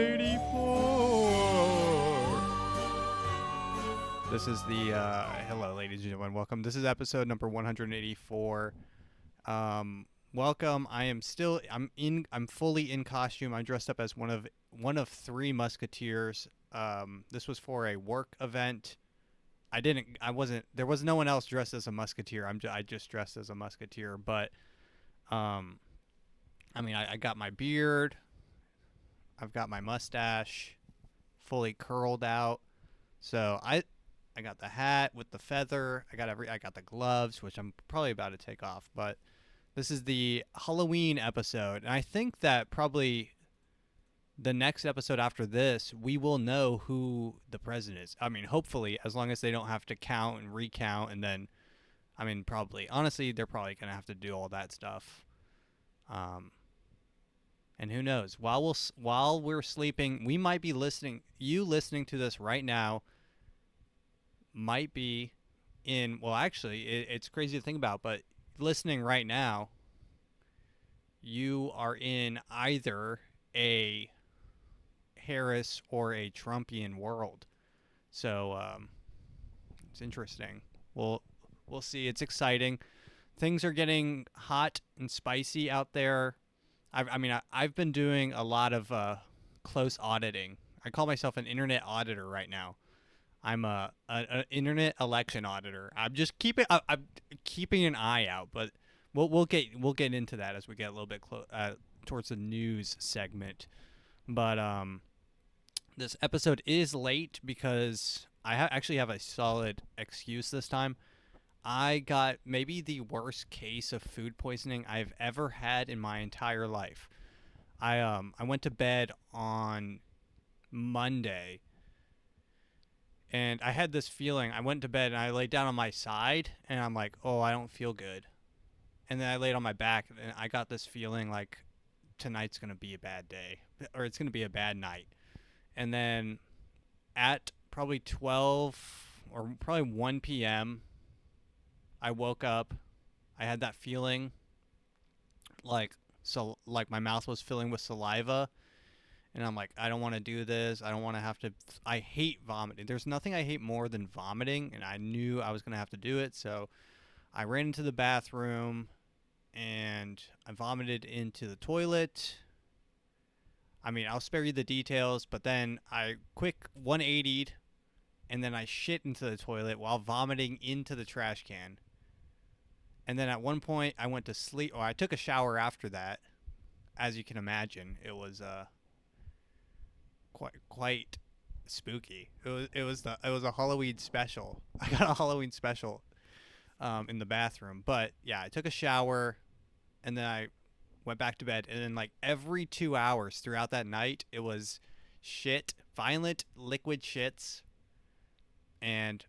184. This is the hello, ladies and gentlemen. Welcome. This is episode number 184. Welcome. I'm fully in costume. I'm dressed up as one of three musketeers. This was for a work event. There was no one else dressed as a musketeer. I just dressed as a musketeer, but I got my beard. I've got my mustache fully curled out. So I got the hat with the feather. I got the gloves, which I'm probably about to take off, but this is the Halloween episode. And I think that probably the next episode after this, we will know who the president is. I mean, hopefully, as long as they don't have to count and recount, and then, honestly, they're probably going to have to do all that stuff. And who knows? While we're sleeping, we might be listening. You listening to this right now might be in. Well, actually, it's crazy to think about, but listening right now, you are in either a Harris or a Trumpian world. So it's interesting. We'll see. It's exciting. Things are getting hot and spicy out there. I've been doing a lot of close auditing. I call myself an internet auditor right now. I'm an internet election auditor. I'm keeping an eye out, but we'll get into that as we get a little bit towards the news segment. But this episode is late because I actually have a solid excuse this time. I got maybe the worst case of food poisoning I've ever had in my entire life. I went to bed on Monday, and I had this feeling. I went to bed and I laid down on my side, and I'm like, oh, I don't feel good. And then I laid on my back, and I got this feeling like tonight's going to be a bad day, or it's going to be a bad night. And then at probably 12 or probably 1 p.m., I woke up. I had that feeling like my mouth was filling with saliva, and I'm like, I don't want to do this. I don't want to have to. I hate vomiting. There's nothing I hate more than vomiting, and I knew I was going to have to do it. So I ran into the bathroom and I vomited into the toilet. I'll spare you the details, but then I quick 180'd, and then I shit into the toilet while vomiting into the trash can. And then at one point, I went to sleep. I took a shower after that. As you can imagine, it was quite spooky. It was a Halloween special. I got a Halloween special in the bathroom. But yeah, I took a shower, and then I went back to bed. And then like every 2 hours throughout that night, it was shit, violent liquid shits, and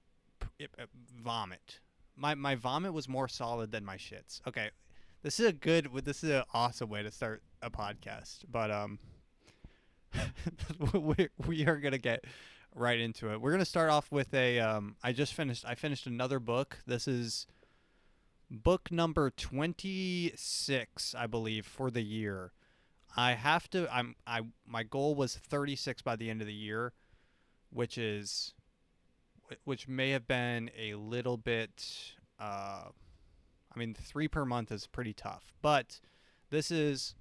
vomit. My vomit was more solid than my shits. Okay, this is an awesome way to start a podcast. But we are gonna get right into it. We're gonna start off with I finished another book. This is book number 26, I believe, for the year. My goal was 36 by the end of the year, which may have been a little bit, 3 per month is pretty tough. But this is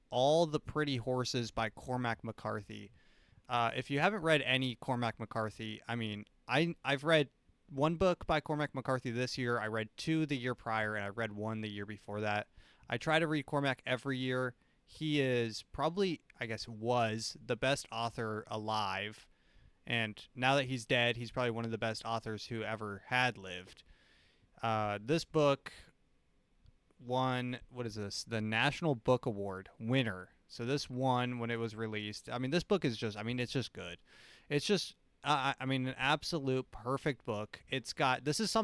All the Pretty Horses by Cormac McCarthy. If you haven't read any Cormac McCarthy, I've read one book by Cormac McCarthy this year. I read 2 the year prior, and I read 1 the year before that. I try to read Cormac every year. He is probably, was the best author alive. And now that he's dead, he's probably one of the best authors who ever had lived. This book won, the National Book Award winner. So this won when it was released. This book is just, it's just good. It's just, an absolute perfect book. This is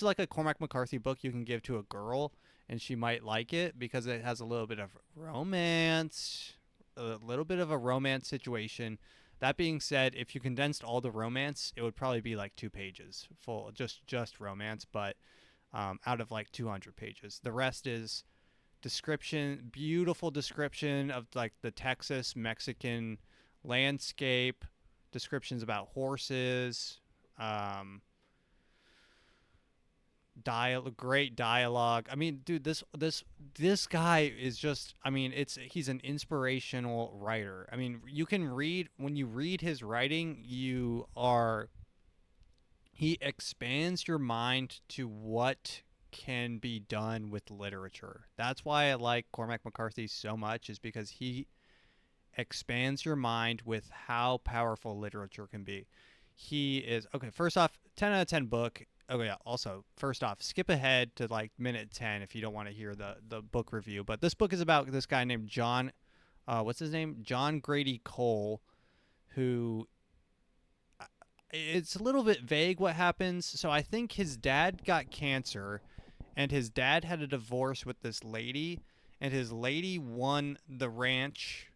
like a Cormac McCarthy book you can give to a girl, and she might like it because it has a little bit of romance, situation. That being said, if you condensed all the romance, it would probably be like 2 pages full, just romance, but out of like 200 pages. The rest is beautiful description of like the Texas Mexican landscape, descriptions about horses, um, great dialogue. I mean, dude, this guy is just. I mean, he's an inspirational writer. I mean, you can read when you read his writing, he expands your mind to what can be done with literature. That's why I like Cormac McCarthy so much, is because he expands your mind with how powerful literature can be. He is okay. First off, 10 out of 10 book. Oh yeah. Also, first off, skip ahead to like minute 10 if you don't want to hear the book review. But this book is about this guy named John. What's his name? John Grady Cole, who it's a little bit vague what happens. So I think his dad got cancer, and his dad had a divorce with this lady, and his lady won the ranch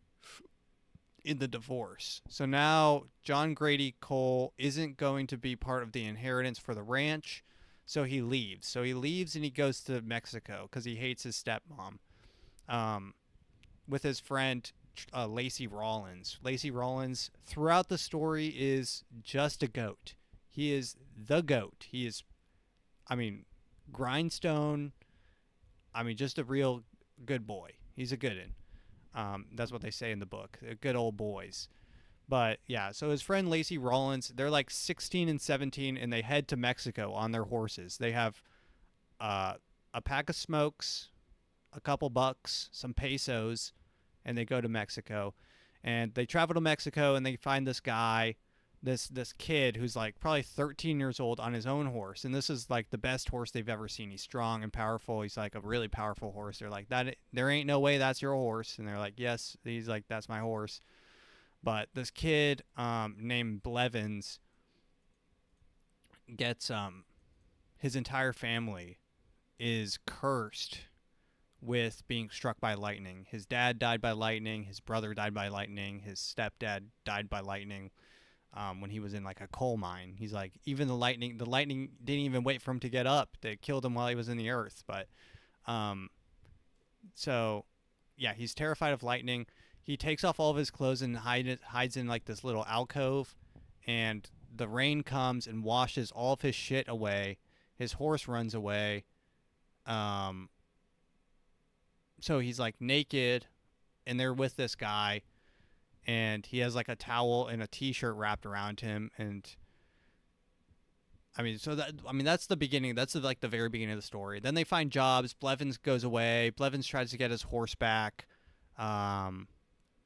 in the divorce. So now John Grady Cole isn't going to be part of the inheritance for the ranch, so he leaves. So he leaves and he goes to Mexico because he hates his stepmom. With his friend Lacey Rawlins. Lacey Rawlins throughout the story is just a goat. He is the goat. He is, I mean, grindstone. I mean, just a real good boy. He's a good one. That's what they say in the book. They're good old boys. But yeah, so his friend Lacey Rawlins, they're like 16 and 17, and they head to Mexico on their horses. They have a pack of smokes, a couple bucks, some pesos, and they go to Mexico. And they travel to Mexico, and they find this guy, this kid who's like probably 13 years old on his own horse. And this is like the best horse they've ever seen. He's strong and powerful. He's like a really powerful horse. They're like, that there ain't no way that's your horse. And they're like, yes. He's like, that's my horse. But this kid named Blevins gets his entire family is cursed with being struck by lightning. His dad died by lightning. His brother died by lightning. His stepdad died by lightning when he was in like a coal mine. He's like, even the lightning didn't even wait for him to get up. They killed him while he was in the earth. But so yeah, he's terrified of lightning. He takes off all of his clothes and hides in like this little alcove, and the rain comes and washes all of his shit away. His horse runs away. So he's like naked, and they're with this guy, and he has like a towel and a t-shirt wrapped around him. And that's the beginning. That's like the very beginning of the story. Then they find jobs. Blevins goes away. Blevins tries to get his horse back.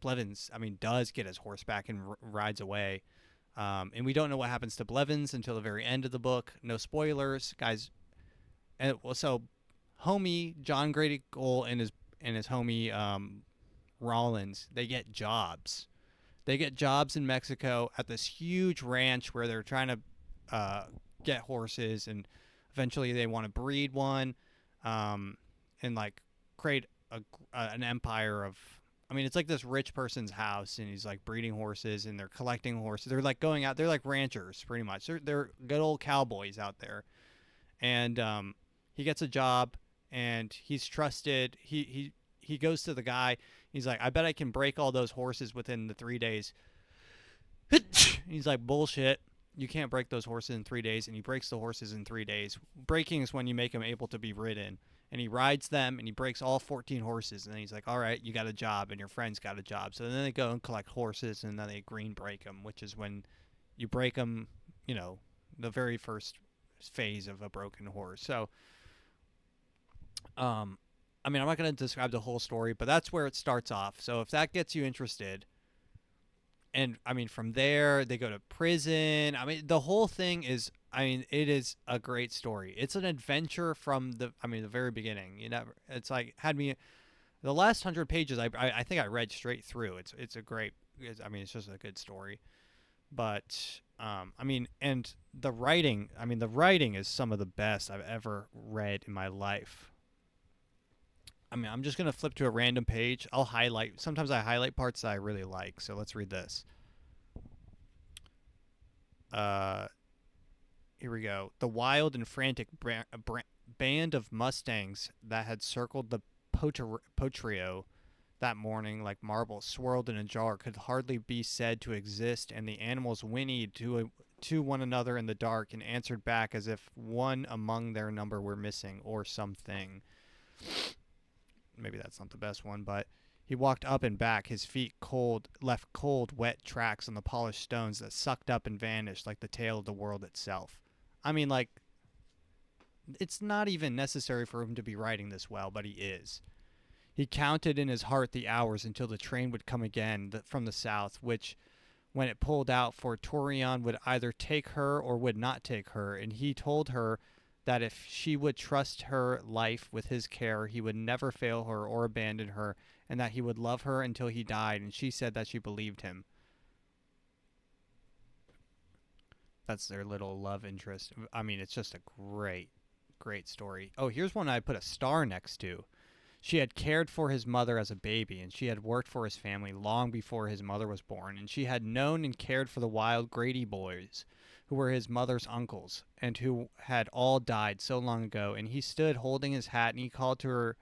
Blevins, does get his horse back and rides away. And we don't know what happens to Blevins until the very end of the book. No spoilers, guys. And so, homie John Grady Cole and his homie Rollins, they get jobs. They get jobs in Mexico at this huge ranch where they're trying to get horses, and eventually they want to breed one, and like create an empire of. It's like this rich person's house, and he's like breeding horses, and they're collecting horses. They're like going out. They're like ranchers, pretty much. They're good old cowboys out there. And he gets a job, and he's trusted. He goes to the guy. He's like, I bet I can break all those horses within the 3 days. He's like, bullshit. You can't break those horses in 3 days. And he breaks the horses in 3 days. Breaking is when you make them able to be ridden. And he rides them, and he breaks all 14 horses. And then he's like, all right, you got a job, and your friend's got a job. So then they go and collect horses, and then they green break them, which is when you break them, the very first phase of a broken horse. So, I'm not going to describe the whole story, but that's where it starts off. So if that gets you interested, and from there they go to prison. The whole thing is, it is a great story. It's an adventure from the very beginning. It's like had me. The last 100 pages, I think I read straight through. It's just a good story. But and the writing. The writing is some of the best I've ever read in my life. I'm just going to flip to a random page. Sometimes I highlight parts that I really like. So let's read this. Here we go. The wild and frantic band of Mustangs that had circled the Potrio that morning, like marble swirled in a jar, could hardly be said to exist, and the animals whinnied to one another in the dark and answered back as if one among their number were missing, or something. Maybe that's not the best one, but he walked up and back, his feet left cold, wet tracks on the polished stones that sucked up and vanished like the tail of the world itself. I mean, like, it's not even necessary for him to be writing this well, but he is. He counted in his heart the hours until the train would come again from the south, which, when it pulled out for Torion, would either take her or would not take her, and he told her that if she would trust her life with his care, he would never fail her or abandon her, and that he would love her until he died, and she said that she believed him. That's their little love interest. I mean, it's just a great, great story. Oh, here's one I put a star next to. She had cared for his mother as a baby, and she had worked for his family long before his mother was born, and she had known and cared for the wild Grady boys, who were his mother's uncles, and who had all died so long ago. And he stood holding his hat, and he called her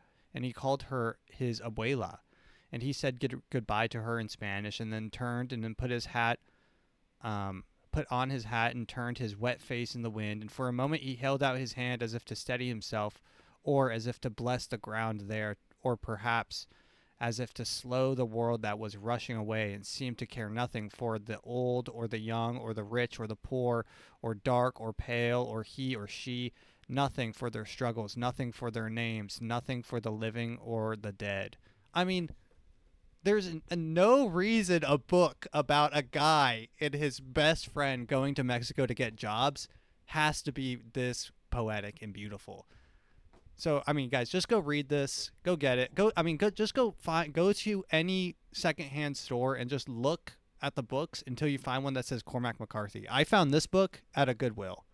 his abuela, and he said goodbye to her in Spanish, and then turned and then put on his hat and turned his wet face in the wind, and for a moment he held out his hand as if to steady himself, or as if to bless the ground there, or perhaps as if to slow the world that was rushing away, and seemed to care nothing for the old or the young or the rich or the poor or dark or pale or he or she, nothing for their struggles, nothing for their names, nothing for the living or the dead. I mean, there's no reason a book about a guy and his best friend going to Mexico to get jobs has to be this poetic and beautiful. So, I mean, guys, just go read this. Go get it. Go to any secondhand store and just look at the books until you find one that says Cormac McCarthy. I found this book at a Goodwill.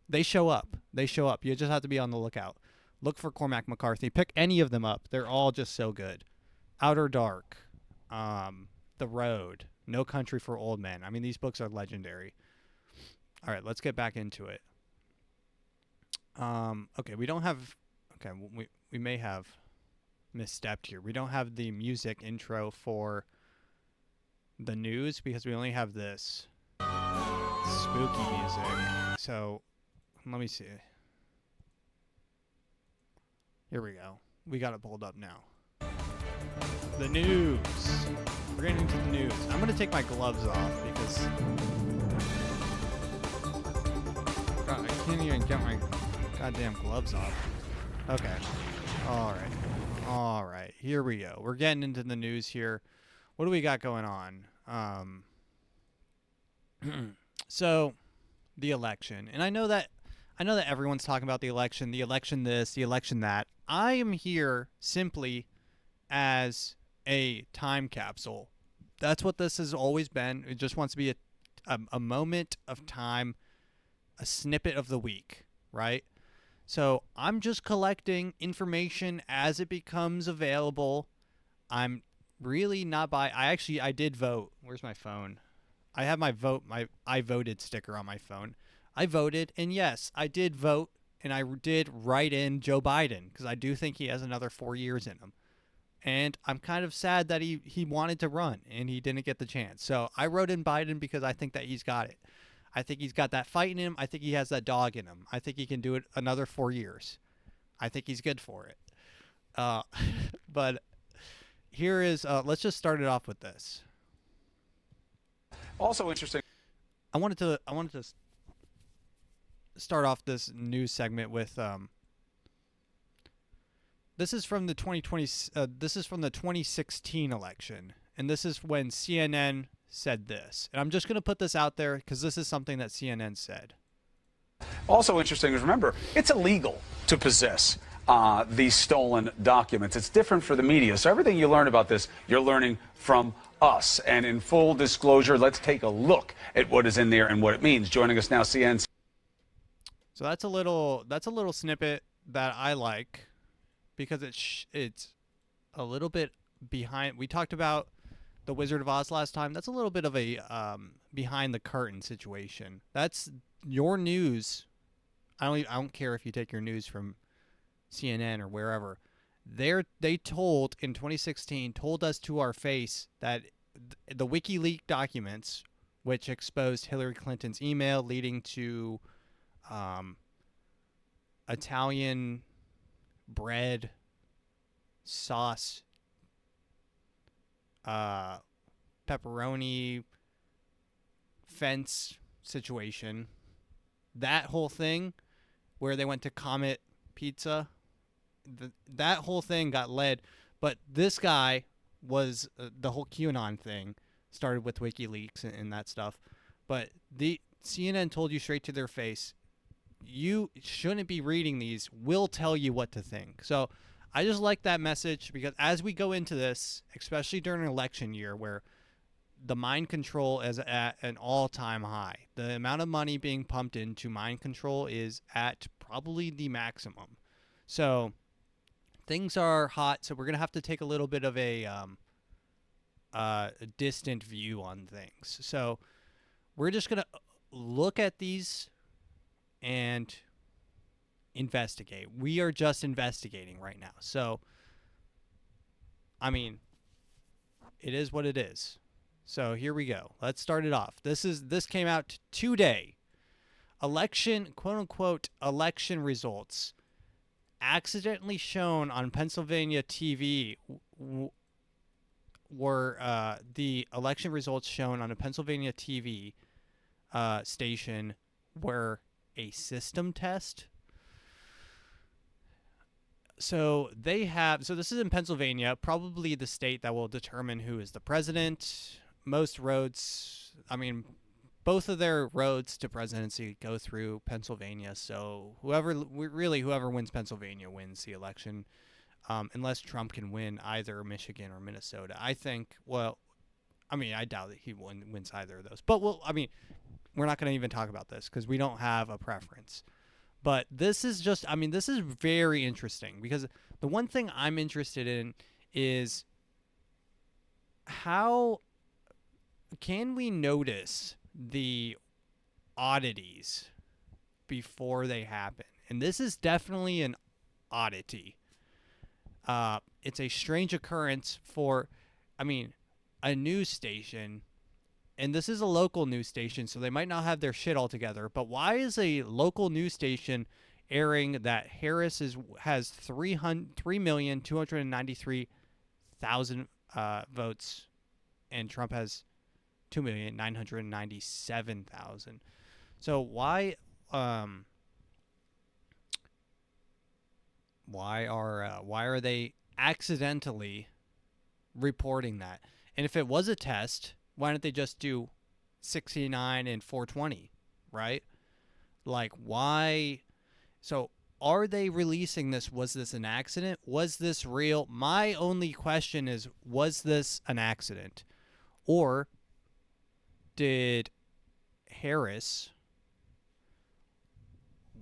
They show up. You just have to be on the lookout. Look for Cormac McCarthy. Pick any of them up. They're all just so good. Outer Dark, The Road, No Country for Old Men. I mean, these books are legendary. All right, let's get back into it. Okay, we don't have... Okay, we may have misstepped here. We don't have the music intro for the news because we only have this spooky music. So, let me see. Here we go. We got it pulled up now. The news. We're getting into the news. I'm going to take my gloves off because... God, I can't even get my goddamn gloves off. Okay. All right. Here we go. We're getting into the news here. What do we got going on? So, the election. And I know that everyone's talking about the election this, the election that. I am here simply as a time capsule. That's what this has always been. It just wants to be a moment of time, a snippet of the week, right? So I'm just collecting information as it becomes available. I'm really not I did vote. Where's my phone? I have my I voted sticker on my phone. I voted, and yes, I did vote, and I did write in Joe Biden because I do think he has another 4 years in him. And I'm kind of sad that he wanted to run and he didn't get the chance. So I wrote in Biden because I think that he's got it. I think he's got that fight in him. I think he has that dog in him. I think he can do it another 4 years. I think he's good for it. But here is, let's just start it off with this. Also interesting. I wanted to start off this news segment with, this is from the 2016 election, and this is when CNN said this. And I'm just going to put this out there because this is something that CNN said. Also interesting is, remember, it's illegal to possess these stolen documents. It's different for the media. So everything you learn about this, you're learning from us. And in full disclosure, let's take a look at what is in there and what it means. Joining us now, CNN. So that's a little snippet that I like because it's a little bit behind. We talked about the Wizard of Oz last time. That's a little bit of a behind the curtain situation. That's your news. I don't care if you take your news from CNN or wherever. They told in 2016 told us to our face that the WikiLeaks documents, which exposed Hillary Clinton's email leading to um, Italian bread sauce, uh, pepperoni fence situation, that whole thing where they went to Comet Pizza, that whole thing got led. But this guy was the whole QAnon thing started with WikiLeaks and that stuff. But the CNN told you straight to their face, you shouldn't be reading these. We'll tell you what to think. So I just like that message because as we go into this, especially during an election year where the mind control is at an all-time high, the amount of money being pumped into mind control is at probably the maximum. So things are hot. So we're going to have to take a little bit of a distant view on things. So we're just going to look at these and investigate. We are just investigating right now. So, I mean, it is what it is. So here we go. Let's start it off. This came out today. Election, quote unquote, election results accidentally shown on Pennsylvania TV were the election results shown on a Pennsylvania TV station were a system test. So this is in Pennsylvania, probably the state that will determine who is the president. Most roads, both of their roads to presidency go through Pennsylvania. So whoever wins Pennsylvania wins the election, unless Trump can win either Michigan or Minnesota. I think. Well, I doubt that he wins either of those. But we're not going to even talk about this because we don't have a preference. But this is just, this is very interesting because the one thing I'm interested in is how can we notice the oddities before they happen? And this is definitely an oddity. It's a strange occurrence for, a news station. And this is a local news station, so they might not have their shit all together. But why is a local news station airing that Harris has 3,293,000 votes, and Trump has 2,997,000? So why are they accidentally reporting that? And if it was a test, why don't they just do 69 and 420, right? Like, why? So are they releasing this? Was this an accident? Was this real? My only question is, was this an accident? Or did Harris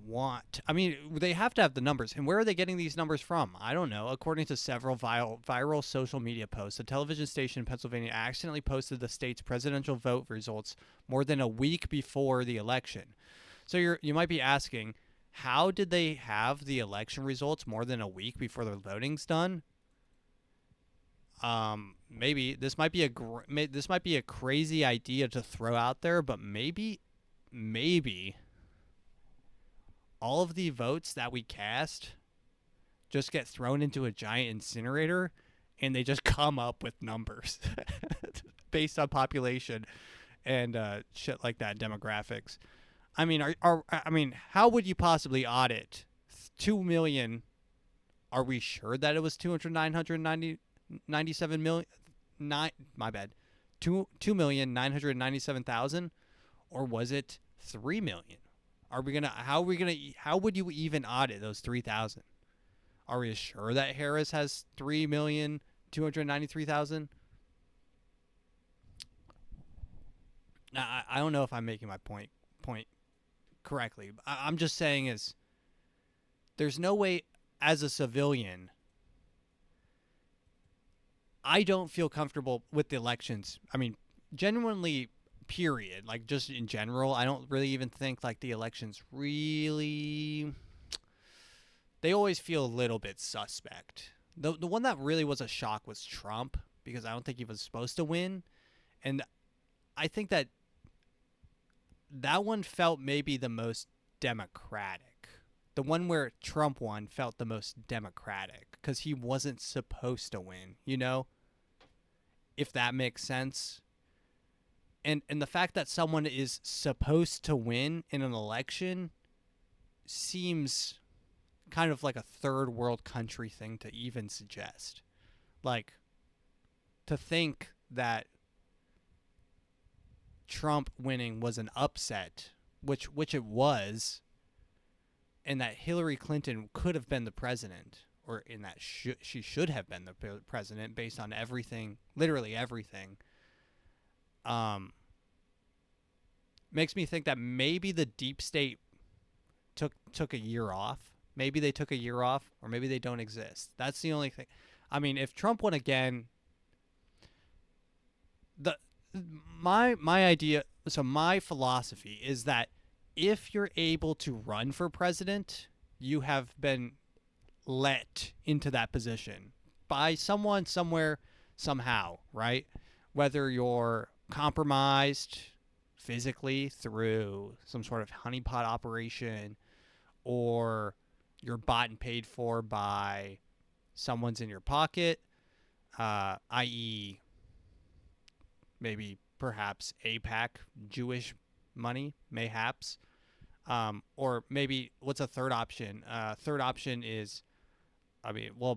want... they have to have the numbers. And where are they getting these numbers from? I don't know. According to several viral social media posts, a television station in Pennsylvania accidentally posted the state's presidential vote results more than a week before the election. So you might be asking, how did they have the election results more than a week before the voting's done? Maybe this might be a crazy idea to throw out there, but maybe all of the votes that we cast just get thrown into a giant incinerator and they just come up with numbers based on population and shit like that, demographics. How would you possibly audit 2 million? Are we sure that it was 2,997 million? My bad. 2,997,000, or was it 3 million? How would you even audit those 3,000? Are we sure that Harris has 3,293,000? Now, I don't know if I'm making my point correctly. I'm just saying is there's no way as a civilian. I don't feel comfortable with the elections. Genuinely, period. Like, just in general, I don't really even think, like, the elections really... They always feel a little bit suspect. The one that really was a shock was Trump, because I don't think he was supposed to win, and I think that one felt maybe the most democratic. The one where Trump won felt the most democratic because he wasn't supposed to win, if that makes sense. And the fact that someone is supposed to win in an election seems kind of like a third world country thing to even suggest. Like, to think that Trump winning was an upset, which it was, and that Hillary Clinton could have been the president, or in that she should have been the president based on everything, literally everything, makes me think that maybe the deep state took a year off. Maybe they took a year off, or maybe they don't exist. That's the only thing. I mean, if Trump won again, my idea, so my philosophy is that if you're able to run for president, you have been let into that position by someone, somewhere, somehow, right? Whether you're compromised physically through some sort of honeypot operation, or you're bought and paid for by someone's in your pocket, i.e., maybe perhaps AIPAC Jewish money, mayhaps. Or maybe, what's a third option? Third option is,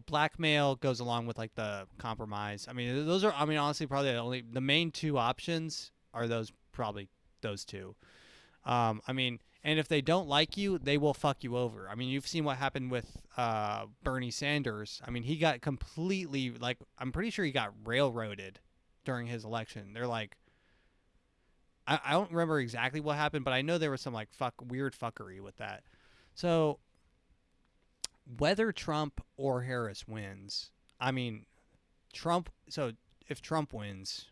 blackmail goes along with like the compromise. Those are, honestly, probably the main two options are probably those two. And if they don't like you, they will fuck you over. You've seen what happened with Bernie Sanders. He got completely, I'm pretty sure he got railroaded during his election. They're like, I don't remember exactly what happened, but I know there was some weird fuckery with that. So whether Trump or Harris wins, if Trump wins,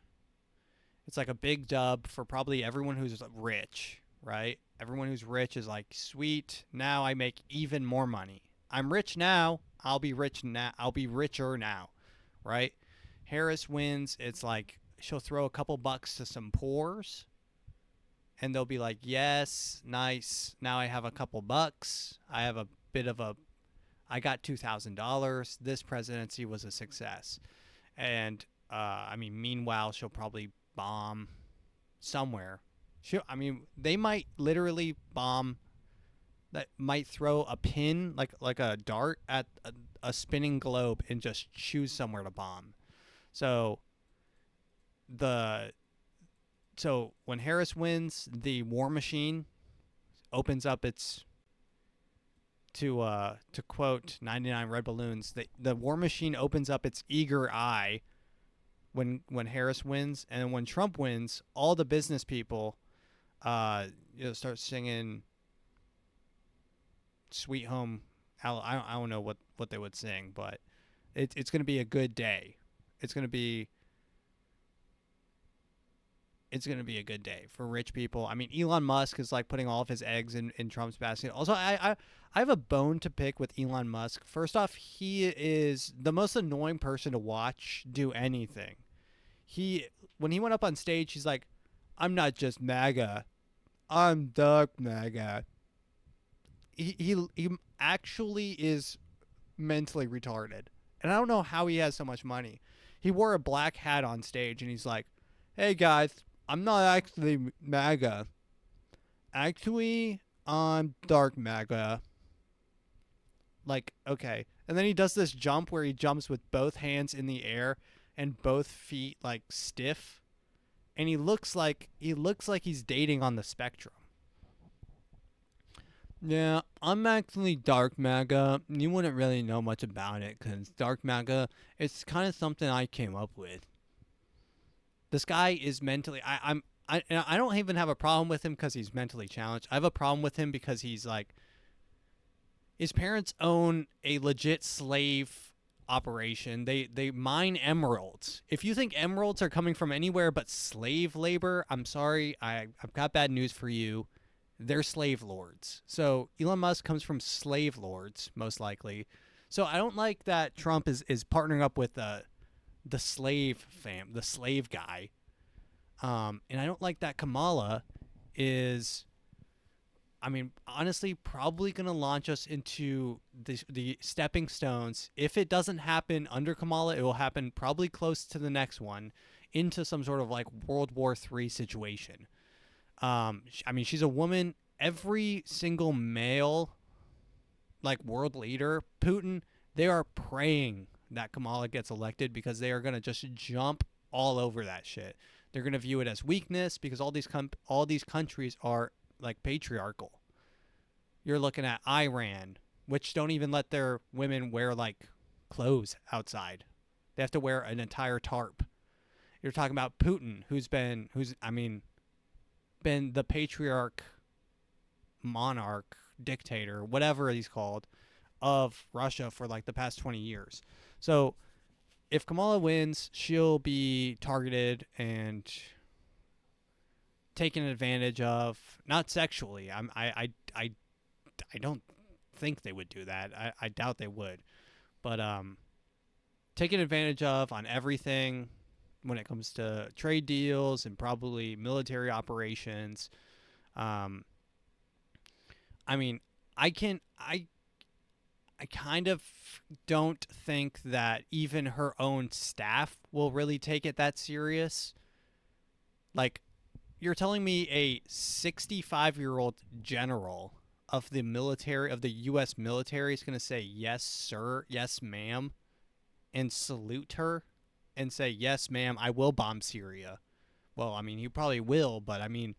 it's like a big dub for probably everyone who's rich, right? Everyone who's rich is like, sweet, now I make even more money. I'm rich now, I'll be rich now, I'll be richer now, right? Harris wins, it's like she'll throw a couple bucks to some poors, and they'll be like, yes, nice, now I have a couple bucks, I have I got $2,000, this presidency was a success. And meanwhile, she'll probably bomb somewhere. They might literally bomb, that might throw a pin, like a dart at a spinning globe, and just choose somewhere to bomb. So when Harris wins, the war machine opens up its, to quote 99 Red Balloons, the war machine opens up its eager eye when Harris wins. And when Trump wins, all the business people start singing Sweet Home. I don't know what they would sing, but it's going to be a good day. It's going to be a good day for rich people. Elon Musk is like putting all of his eggs in Trump's basket. Also, I have a bone to pick with Elon Musk. First off, he is the most annoying person to watch do anything. When he went up on stage, he's like, I'm not just MAGA, I'm dark MAGA. He actually is mentally retarded. And I don't know how he has so much money. He wore a black hat on stage, and he's like, hey guys, I'm not actually MAGA. Actually, I'm dark MAGA. Like, okay. And then he does this jump where he jumps with both hands in the air and both feet like stiff. And he looks like he's dating on the spectrum. Yeah, I'm actually dark MAGA. You wouldn't really know much about it because dark MAGA, it's kind of something I came up with. This guy is mentally, I don't even have a problem with him because he's mentally challenged. I have a problem with him because he's like, his parents own a legit slave operation. They mine emeralds. If you think emeralds are coming from anywhere but slave labor, I'm sorry, I've got bad news for you. They're slave lords. So Elon Musk comes from slave lords, most likely. So I don't like that Trump is partnering up with the slave guy. And I don't like that Kamala is, I mean, honestly, probably going to launch us into the stepping stones. If it doesn't happen under Kamala, it will happen probably close to the next one, into some sort of like World War III situation. I mean, she's a woman. Every single male, like world leader, Putin, they are praying that Kamala gets elected because they are going to just jump all over that shit. They're going to view it as weakness because all these countries are like patriarchal. You're looking at Iran, which don't even let their women wear like clothes outside. They have to wear an entire tarp. You're talking about Putin, who's been the patriarch, monarch, dictator, whatever he's called, of Russia for like the past 20 years. So if Kamala wins, she'll be targeted and taken advantage of, not sexually. I don't think they would do that. I doubt they would. But taken advantage of on everything when it comes to trade deals and probably military operations. I mean, I kind of don't think that even her own staff will really take it that serious. Like, you're telling me a 65-year-old general of the military, of the U.S. military, is going to say, yes, sir, yes, ma'am, and salute her and say, yes, ma'am, I will bomb Syria. Well, I mean, he probably will, but I mean,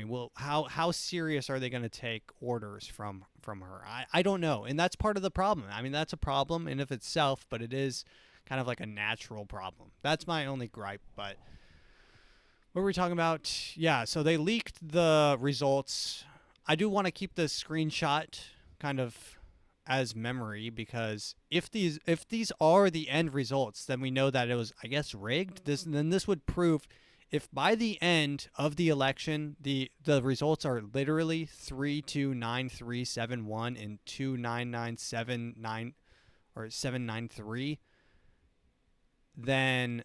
well, how serious are they going to take orders from her? I don't know, and that's part of the problem. I mean, that's a problem in of itself, but it is kind of like a natural problem. That's my only gripe. But what were we talking about? Yeah, so they leaked the results. I do want to keep the screenshot kind of as memory, because if these are the end results, then we know that it was, I guess, rigged. This would prove, if by the end of the election the results are literally 329,371 and 29979 or 793, then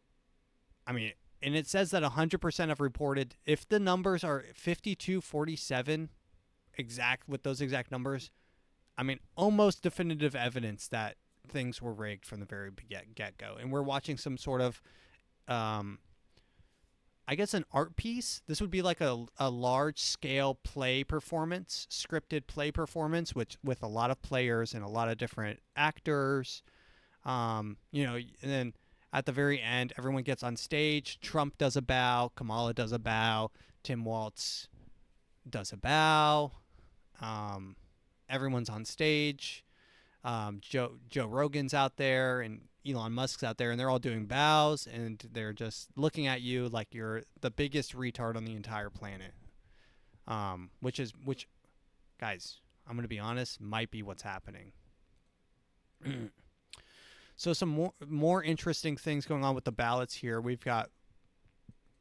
I mean, and it says that 100% have reported. If the numbers are 5247 exact with those exact numbers, I mean, almost definitive evidence that things were rigged from the very get-go. And we're watching some sort of I guess an art piece. This would be like a large-scale play performance, scripted play performance, which with a lot of players and a lot of different actors. And then at the very end, everyone gets on stage. Trump does a bow. Kamala does a bow. Tim Waltz does a bow. Everyone's on stage. Joe Rogan's out there and Elon Musk's out there, and they're all doing bows, and they're just looking at you like you're the biggest retard on the entire planet. Which, guys, I'm gonna be honest, might be what's happening. So some more interesting things going on with the ballots here. We've got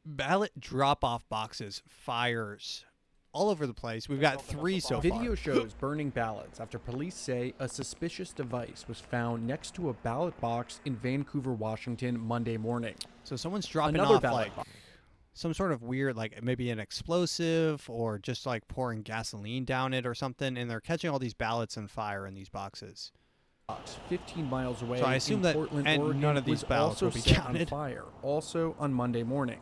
ballot drop-off boxes, fires all over the place. We've got 3 so far. Video shows burning ballots after police say a suspicious device was found next to a ballot box in Vancouver, Washington, Monday morning. So someone's dropping Another off ballot like box. some sort of weird, like maybe an explosive or just like pouring gasoline down it or something, and they're catching all these ballots on fire in these boxes. 15 miles away So I assume in that Portland, and Oregon, none of these was ballots also will be set counted. on fire, also on Monday morning.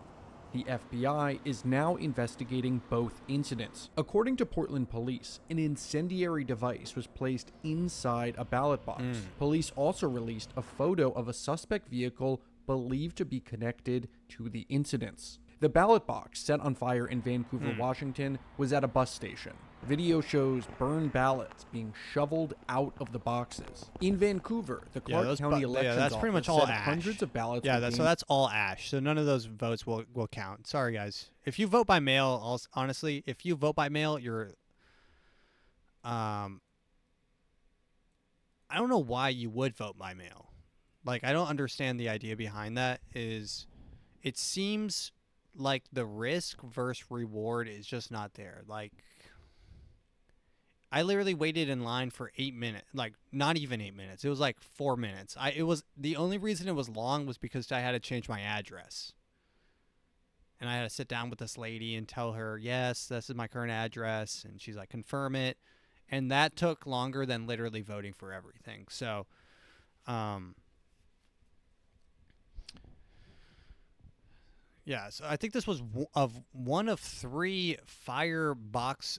The FBI is now investigating both incidents. According to Portland police, an incendiary device was placed inside a ballot box. Police also released a photo of a suspect vehicle believed to be connected to the incidents. The ballot box set on fire in Vancouver, Washington, was at a bus station. Video shows burned ballots being shoveled out of the boxes. In Vancouver, the Clark County Elections that's pretty much Office all said ash. hundreds of ballots Yeah, were so being that's all ash. So none of those votes will count. Sorry, guys. If you vote by mail, honestly, if you vote by mail, you're I don't know why you would vote by mail. Like, I don't understand the idea behind that. Is it seems like the risk versus reward is just not there. Like, I literally waited in line for 8 minutes, like not even 8 minutes. It was like 4 minutes. It was the only reason it was long was because I had to change my address. And I had to sit down with this lady and tell her, yes, this is my current address. And she's like, confirm it. And that took longer than literally voting for everything. So, yeah, so I think this was one of 3 firebox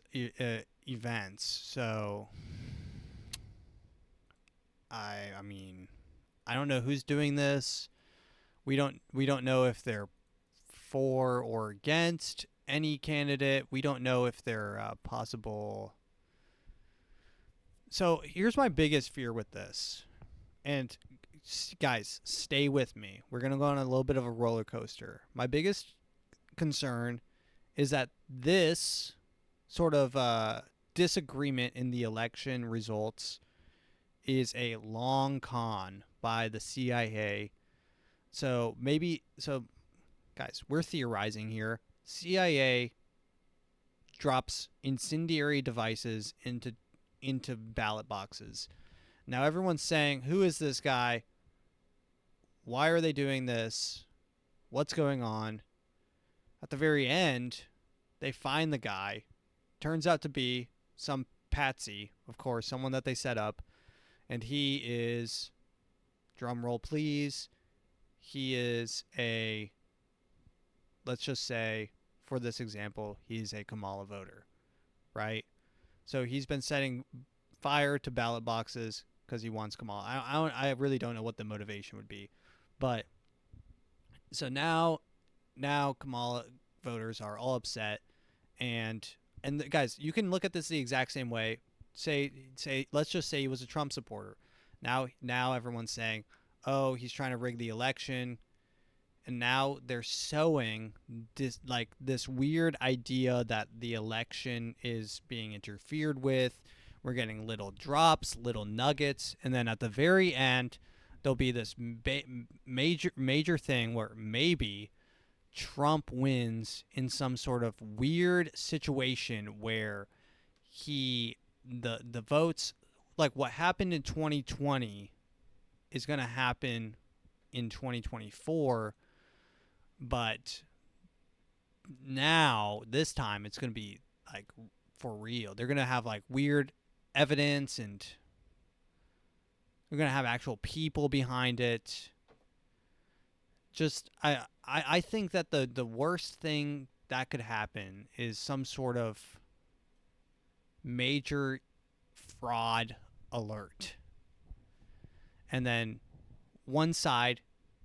events. So, I mean, I don't know who's doing this. We don't know if they're for or against any candidate. We don't know if they're possible. So here's my biggest fear with this, and guys, stay with me. We're gonna go on a little bit of a roller coaster. My biggest concern is that this sort of disagreement in the election results is a long con by the CIA. So guys, we're theorizing here. CIA drops incendiary devices into ballot boxes. Now everyone's saying, who is this guy? Why are they doing this? What's going on? At the very end, they find the guy. Turns out to be some patsy, of course, someone that they set up. And he is, drum roll please, he is let's just say, for this example, he's a Kamala voter, right? So he's been setting fire to ballot boxes because he wants Kamala. I really don't know what the motivation would be. But so now Kamala voters are all upset. And guys, you can look at this the exact same way. Say let's just say he was a Trump supporter. Now everyone's saying, oh, he's trying to rig the election. And now they're sowing this weird idea that the election is being interfered with. We're getting little drops, little nuggets, and then at the very end, there'll be this major thing where maybe Trump wins in some sort of weird situation where the votes, like what happened in 2020, is going to happen in 2024. But now, this time, it's going to be, like, for real. They're going to have, like, weird evidence, and they're going to have actual people behind it. Just, I think that the worst thing that could happen is some sort of major fraud alert. And then one side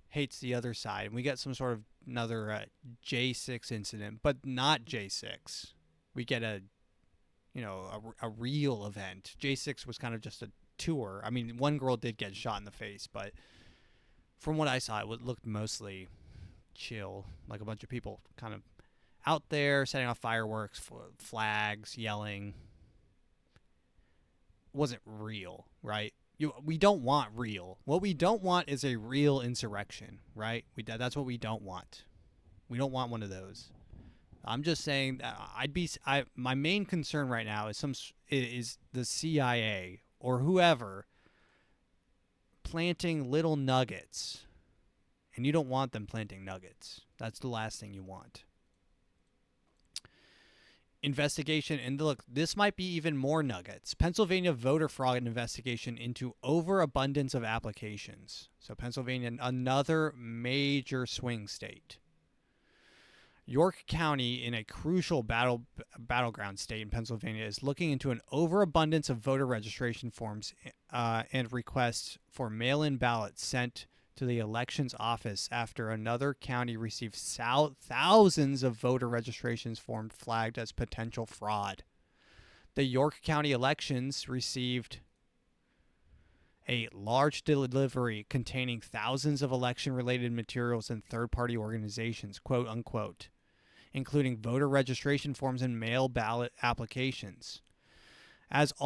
hates the other side, and we get some sort of another J6 incident, but not J6. We get a real event. J6 was kind of just a tour. I mean, one girl did get shot in the face, but from what I saw, it looked mostly chill, like a bunch of people kind of out there setting off fireworks, flags, yelling. Wasn't real, right? We don't want real. What we don't want is a real insurrection, right? That's what we don't want. We don't want one of those. I'm just saying my main concern right now is the CIA or whoever planting little nuggets, and you don't want them planting nuggets. That's the last thing you want. Investigation, and look, this might be even more nuggets. Pennsylvania voter fraud investigation into overabundance of applications. So Pennsylvania, another major swing state. York County, in a crucial battleground state in Pennsylvania, is looking into an overabundance of voter registration forms and requests for mail-in ballots sent to the elections office after another county received thousands of voter registrations forms flagged as potential fraud. The York County elections received a large delivery containing thousands of election-related materials and third-party organizations, quote unquote, including voter registration forms and mail ballot applications. As with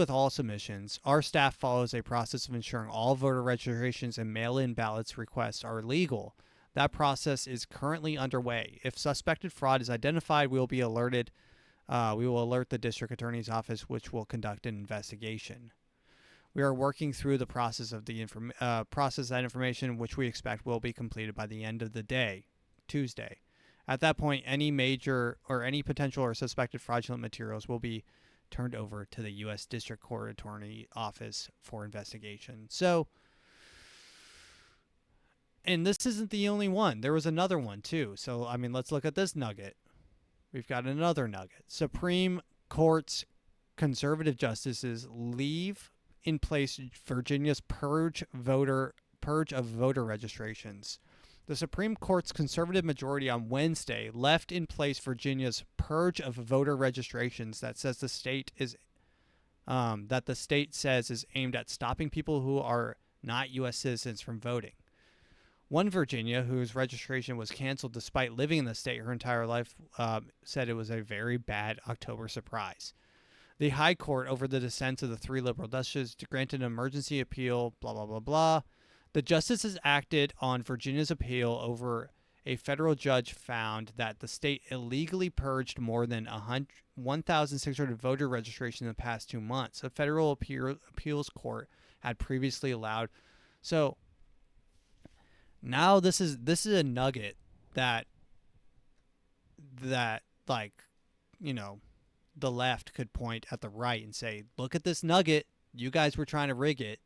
all submissions, our staff follows a process of ensuring all voter registrations and mail-in ballots requests are legal. That process is currently underway. If suspected fraud is identified, we will be alerted We will alert the district attorney's office, which will conduct an investigation. We are working through the process of the process that information, which we expect will be completed by the end of the day, Tuesday. At that point, any major or any potential or suspected fraudulent materials will be turned over to the U.S. District Court Attorney Office for investigation. So, and this isn't the only one. There was another one, too. So, I mean, let's look at this nugget. We've got another nugget. Supreme Court's conservative justices leave in place Virginia's purge of voter registrations. The Supreme Court's conservative majority on Wednesday left in place Virginia's purge of voter registrations that says the state says is aimed at stopping people who are not U.S. citizens from voting. One Virginia, whose registration was canceled despite living in the state her entire life, said it was a very bad October surprise. The High Court, over the dissents of the three liberal justices, granted an emergency appeal, blah, blah, blah, blah. The justices acted on Virginia's appeal over a federal judge found that the state illegally purged more than 1,600 voter registrations in the past 2 months. A federal appeals court had previously allowed. So now this is a nugget that like, you know, the left could point at the right and say, look at this nugget, you guys were trying to rig it.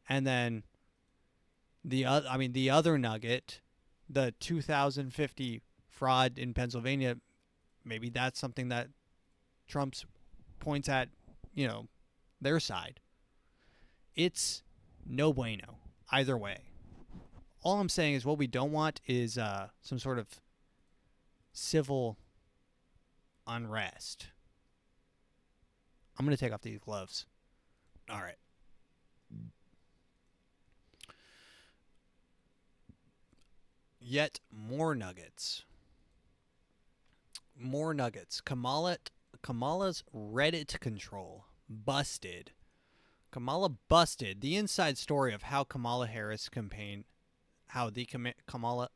And then the other nugget, the 2050 fraud in Pennsylvania, maybe that's something that Trump's points at, you know, their side. It's no bueno either way. All I'm saying is what we don't want is some sort of civil unrest. I'm going to take off these gloves. All right. Yet more nuggets. More nuggets. Kamala's Reddit control busted. Kamala busted the inside story of how Kamala Harris campaign, Kamala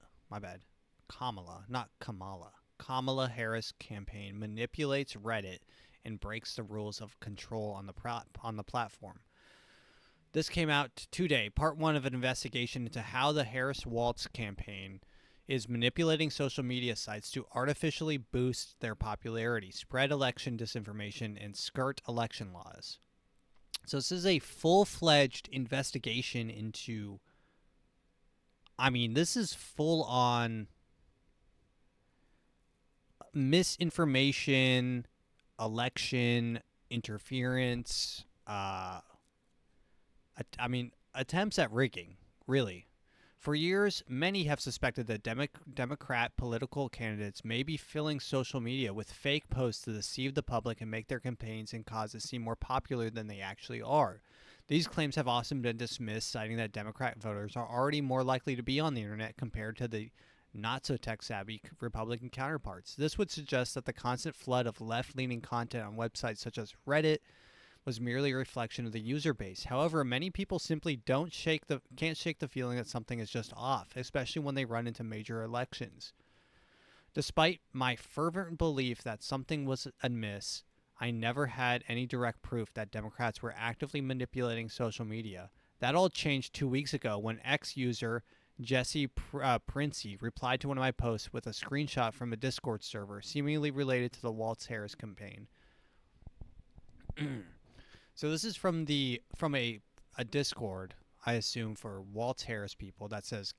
Harris campaign manipulates Reddit and breaks the rules of control on the platform. This came out today, part one of an investigation into how the Harris-Walz campaign is manipulating social media sites to artificially boost their popularity, spread election disinformation, and skirt election laws. So this is a full-fledged investigation into, I mean, this is full-on misinformation, election interference, attempts at rigging, really. For years, many have suspected that Democrat political candidates may be filling social media with fake posts to deceive the public and make their campaigns and causes seem more popular than they actually are. These claims have often been dismissed, citing that Democrat voters are already more likely to be on the internet compared to the not-so-tech-savvy Republican counterparts. This would suggest that the constant flood of left-leaning content on websites such as Reddit was merely a reflection of the user base. However, many people simply can't shake the feeling that something is just off, especially when they run into major elections. Despite my fervent belief that something was amiss, I never had any direct proof that Democrats were actively manipulating social media. That all changed 2 weeks ago when ex-user Jesse Princey replied to one of my posts with a screenshot from a Discord server seemingly related to the Walz-Harris campaign. So this is from a Discord, I assume, for Walz-Harris people that says,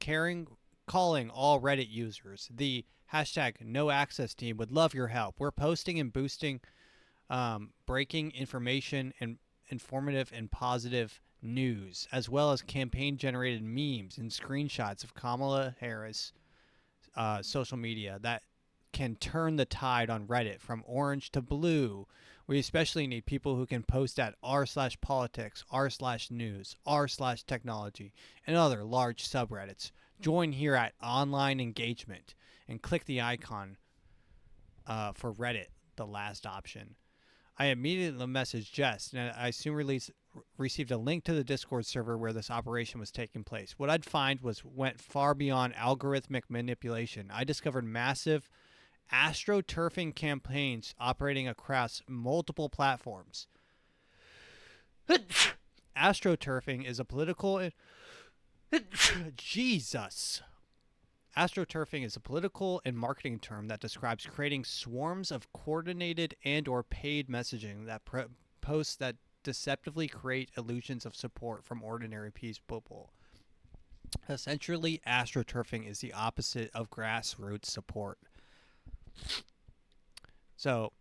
calling all Reddit users. The hashtag no access team would love your help. We're posting and boosting breaking information and informative and positive news, as well as campaign-generated memes and screenshots of Kamala Harris social media that can turn the tide on Reddit from orange to blue. We especially need people who can post at r/politics, r/news, r/technology, and other large subreddits. Join here at online engagement and click the icon for Reddit, the last option. I immediately messaged Jess, and I soon received a link to the Discord server where this operation was taking place. What I'd find went far beyond algorithmic manipulation. I discovered massive astroturfing campaigns operating across multiple platforms. Astroturfing is a political Jesus. Astroturfing is a political and marketing term that describes creating swarms of coordinated and or paid messaging that posts that deceptively create illusions of support from ordinary people. Essentially, astroturfing is the opposite of grassroots support. So,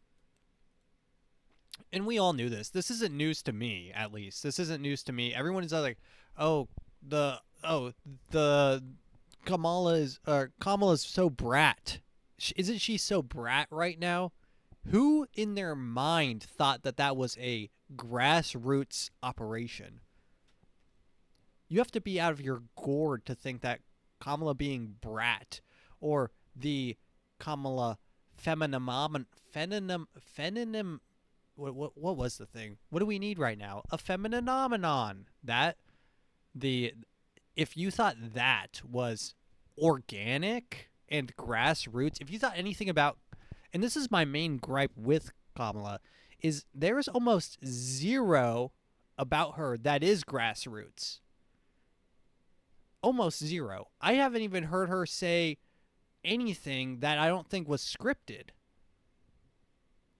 and we all knew this. This isn't news to me, at least. This isn't news to me. Everyone is like, the Kamala's so brat. Isn't she so brat right now? Who in their mind thought that that was a grassroots operation? You have to be out of your gourd to think that Kamala being brat or the Kamala feminim what was the thing? What do we need right now? A femininomenon. If you thought that was organic and grassroots, if you thought anything about, and this is my main gripe with Kamala, is there is almost zero about her that is grassroots. Almost zero. I haven't even heard her say anything that I don't think was scripted.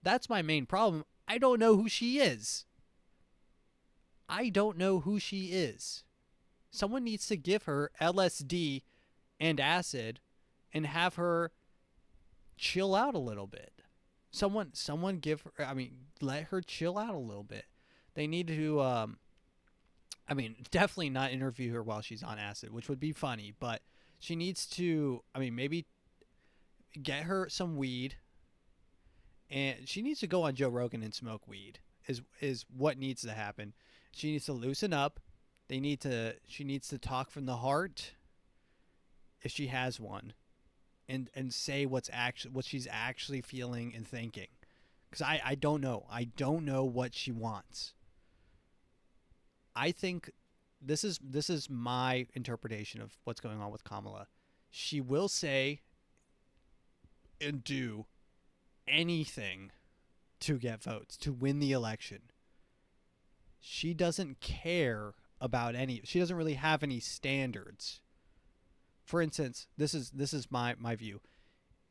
That's my main problem. I don't know who she is. Someone needs to give her LSD and acid and have her chill out a little bit. Someone let her chill out a little bit. They need to definitely not interview her while she's on acid, which would be funny, but she needs to, maybe get her some weed, and she needs to go on Joe Rogan and smoke weed is what needs to happen. She needs to loosen up. She needs to talk from the heart, if she has one, and say what she's actually feeling and thinking. Because I don't know. I don't know what she wants. I think this is my interpretation of what's going on with Kamala. She will say and do anything to get votes, to win the election. She doesn't care about she doesn't really have any standards. For instance, this is my view.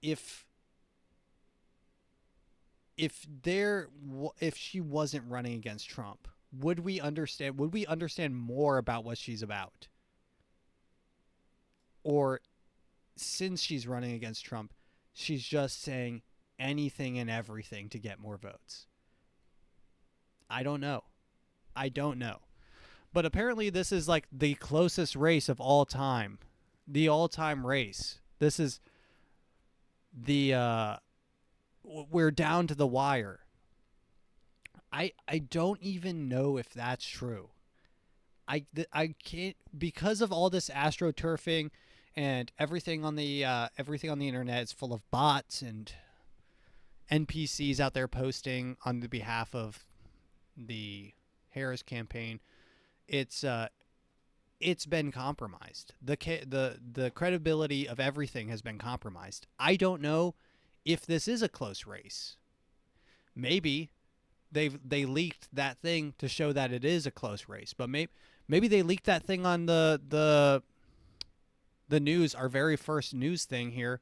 If she wasn't running against Trump, would we understand more about what she's about? Or since she's running against Trump, she's just saying anything and everything to get more votes? I don't know. But apparently this is like the closest race of all time. The all-time race. This is we're down to the wire. I don't even know if that's true. I can't, because of all this astroturfing and everything on the internet is full of bots and NPCs out there posting on the behalf of the Harris campaign. It's been compromised. The credibility of everything has been compromised. I don't know if this is a close race. Maybe they leaked that thing to show that it is a close race, but maybe they leaked that thing on the news, our very first news thing here.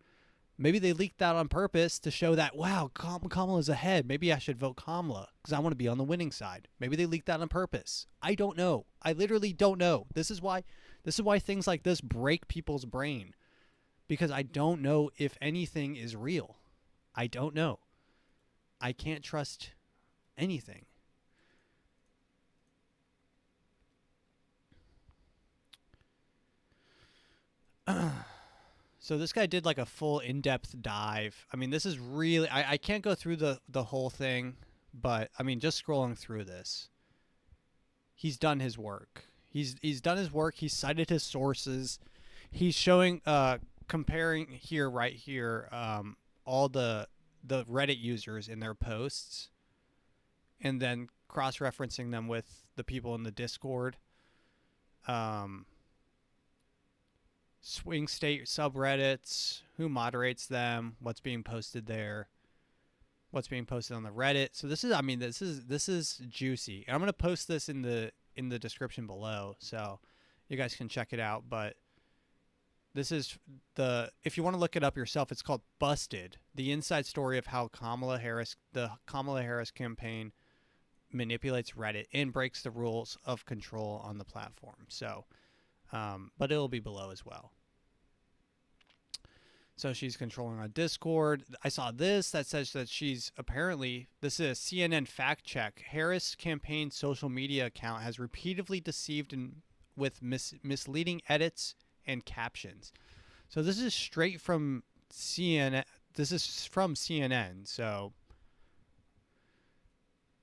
Maybe they leaked that on purpose to show that, wow, Kamala's ahead. Maybe I should vote Kamala because I want to be on the winning side. Maybe they leaked that on purpose. I don't know. I literally don't know. This is why things like this break people's brain, because I don't know if anything is real. I don't know. I can't trust anything. So this guy did like a full in-depth dive. This is really, I can't go through the whole thing, but just scrolling through this, he's done his work. He's done his work. He's cited his sources. He's showing, comparing right here, all the Reddit users in their posts, and then cross-referencing them with the people in the Discord. swing state subreddits, who moderates them, what's being posted there, what's being posted on the Reddit. So this is juicy. And I'm gonna post this in the description below, so you guys can check it out. But this is if you want to look it up yourself, it's called Busted: The Inside Story of How the Kamala Harris campaign manipulates Reddit and breaks the rules of control on the platform. So, but it'll be below as well. So she's controlling on Discord. I saw this that says that she's apparently, this is a CNN fact check. Harris campaign social media account has repeatedly deceived with misleading edits and captions. So this is straight from CNN. This is from CNN. So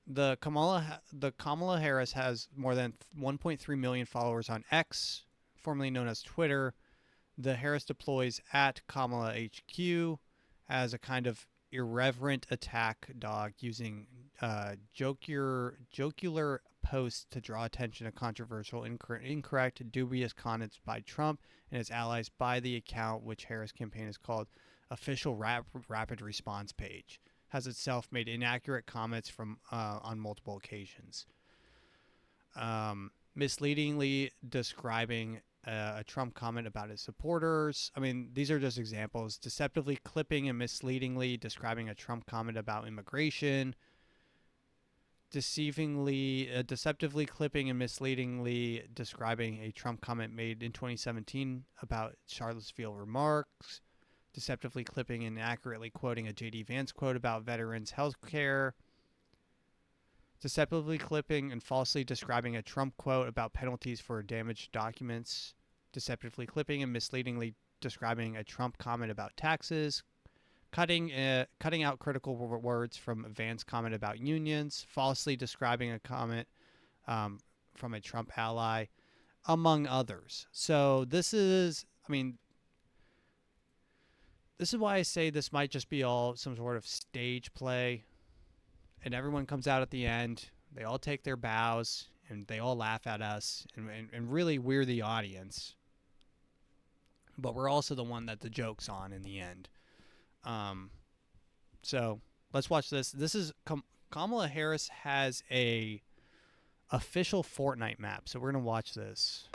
the Kamala Harris has more than 1.3 million followers on X, formerly known as Twitter. The Harris deploys at Kamala HQ as a kind of irreverent attack dog, using jocular posts to draw attention to controversial, incorrect, dubious comments by Trump and his allies by the account, which Harris campaign has called official rapid response page, has itself made inaccurate comments from on multiple occasions, misleadingly describing a Trump comment about his supporters. I mean, these are just examples. Deceptively clipping and misleadingly describing a Trump comment about immigration. Deceptively clipping and misleadingly describing a Trump comment made in 2017 about Charlottesville remarks. Deceptively clipping and accurately quoting a J.D. Vance quote about veterans' health care. Deceptively clipping and falsely describing a Trump quote about penalties for damaged documents. Deceptively clipping and misleadingly describing a Trump comment about taxes. Cutting out critical words from Vance comment about unions. Falsely describing a comment from a Trump ally, among others. So this is why I say this might just be all some sort of stage play. And everyone comes out at the end. They all take their bows, and they all laugh at us. And really, we're the audience. But we're also the one that the joke's on in the end. So let's watch this. This is Kamala Harris has a official Fortnite map. So we're going to watch this.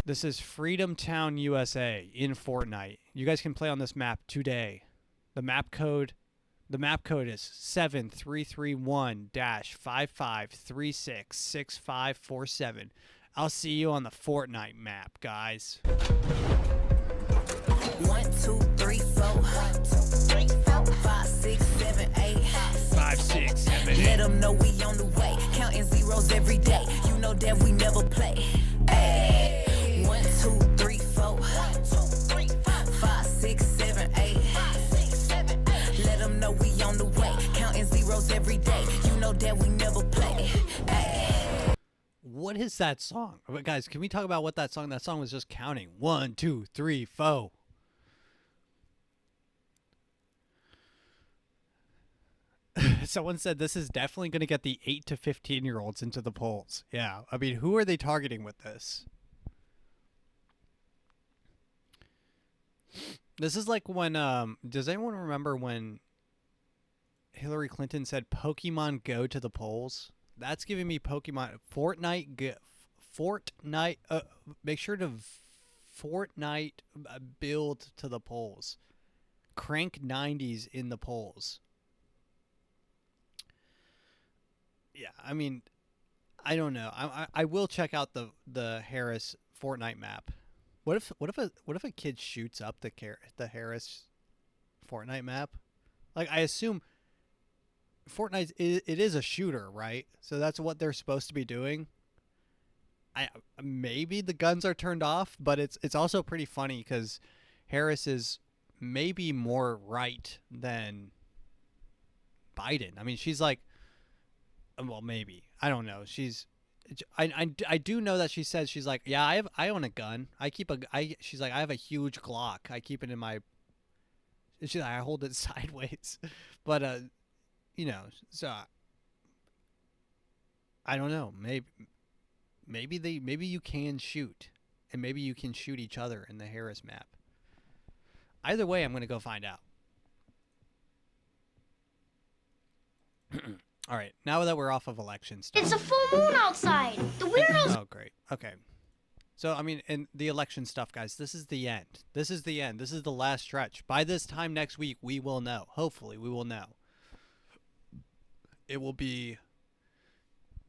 This is Freedom Town, USA in Fortnite. You guys can play on this map today. The map code is 7331-55366547. I'll see you on the Fortnite map, guys. 1, 2, 3, 4. 5, 6, 7, 8. 5, 6, 7, 8. Let them know we on the way. Counting zeros every day. You know that we never play. Ay. 1, 2, 3, 4. 5, 6, 7, 8. Let them know we on the way. Counting zeros every day. You know that we never play. Ay. What is that song? Guys, can we talk about what that song? That song was just counting. 1, 2, 3, 4. Someone said this is definitely going to get the 8 to 15-year-olds into the polls. Yeah, I mean, who are they targeting with this? This is like when, does anyone remember when Hillary Clinton said Pokemon go to the polls? That's giving me Pokemon. Fortnite, make sure to Fortnite build to the polls. Crank 90s in the polls. Yeah, I mean, I don't know. I will check out the Harris Fortnite map. What if a kid shoots up the Harris Fortnite map? Like, I assume Fortnite it is a shooter, right? So that's what they're supposed to be doing. Maybe the guns are turned off, but it's also pretty funny because Harris is maybe more right than Biden. I mean, she's like, well, maybe, I don't know. I do know that she says, she's like, yeah, I own a gun. She's like, I have a huge Glock. I keep it in my. She's like, I hold it sideways, but you know, so I don't know. Maybe maybe you can shoot, and maybe you can shoot each other in the Harris map. Either way, I'm going to go find out. All right, now that we're off of election stuff. It's a full moon outside. The weirdos. Oh, great. Okay. So, I mean, and the election stuff, guys, this is the end. This is the end. This is the last stretch. By this time next week, we will know. Hopefully, we will know. It will be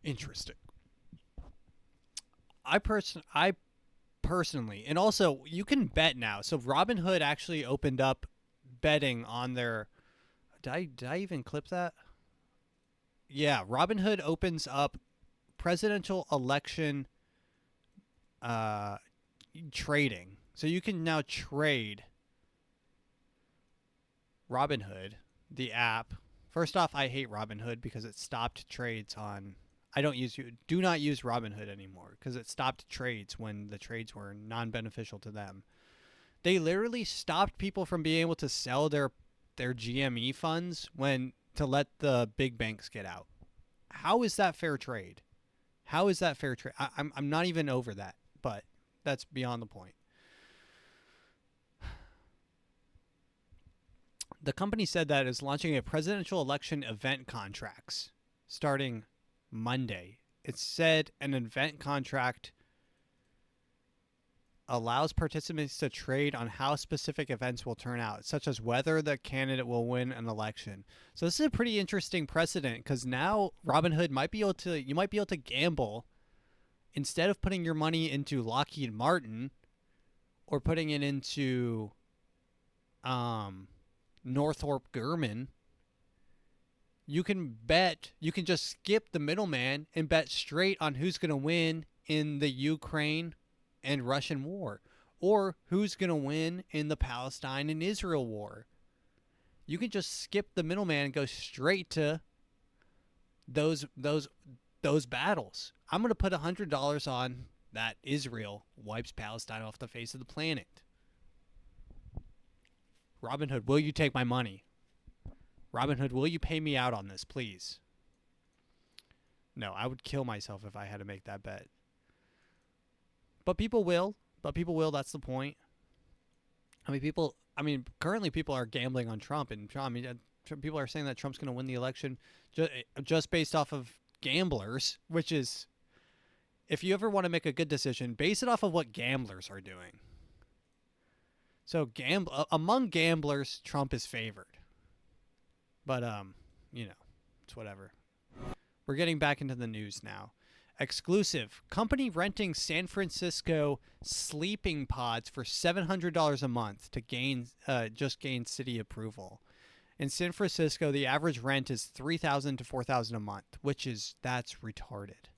interesting. I personally, and also, you can bet now. So, Robinhood actually opened up betting on their... Did I even clip that? Yeah, Robinhood opens up presidential election trading. So you can now trade Robinhood, the app. First off, I hate Robinhood because it stopped trades on... do not use Robinhood anymore because it stopped trades when the trades were non-beneficial to them. They literally stopped people from being able to sell their GME funds to let the big banks get out. How is that fair trade? How is that fair trade? I'm not even over that, but that's beyond the point. The company said that it's launching a presidential election event contracts starting Monday. It said an event contract allows participants to trade on how specific events will turn out, such as whether the candidate will win an election. So this is a pretty interesting precedent because now Robinhood might be able to gamble instead of putting your money into Lockheed Martin or putting it into Northrop Grumman. You can just skip the middleman and bet straight on who's going to win in the Ukraine and Russian war, or who's going to win in the Palestine and Israel war. You can just skip the middleman and go straight to those battles. I'm going to put $100 on that Israel wipes Palestine off the face of the planet. Robinhood, will you take my money? Robinhood, will you pay me out on this, please? No, I would kill myself if I had to make that bet. But people will. That's the point. Currently people are gambling on Trump, and people are saying that Trump's going to win the election just based off of gamblers, which is, if you ever want to make a good decision, base it off of what gamblers are doing. So among gamblers, Trump is favored. But, it's whatever. We're getting back into the news now. Exclusive. Company renting San Francisco sleeping pods for $700 a month to gain city approval. In San Francisco, the average rent is $3,000 to $4,000 a month, that's retarded.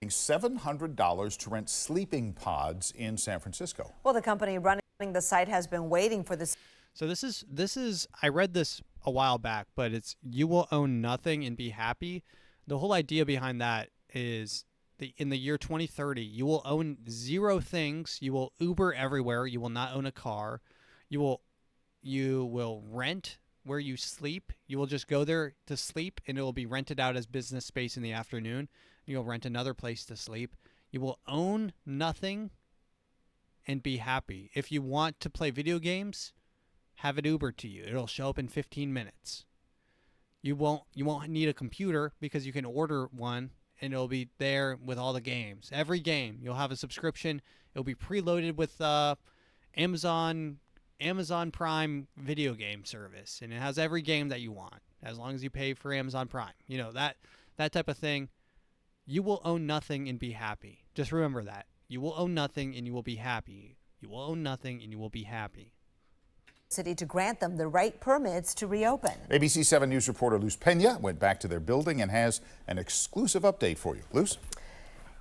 $700 to rent sleeping pods in San Francisco. Well, the company running the site has been waiting for this. So this is I read this a while back, but it's you will own nothing and be happy. The whole idea behind that is in the year 2030, you will own zero things. You will Uber everywhere. You will not own a car. You will rent where you sleep. You will just go there to sleep, and it will be rented out as business space in the afternoon. You'll rent another place to sleep. You will own nothing and be happy. If you want to play video games, have it Ubered to you. It'll show up in 15 minutes. You won't need a computer because you can order one and it'll be there with all the games. Every game, you'll have a subscription. It'll be preloaded with Amazon Prime video game service, and it has every game that you want as long as you pay for Amazon Prime. You know, that type of thing. You will own nothing and be happy. Just remember that. You will own nothing and you will be happy. You will own nothing and you will be happy. City to grant them the right permits to reopen. ABC 7 News reporter Luz Pena went back to their building and has an exclusive update for you. Luz?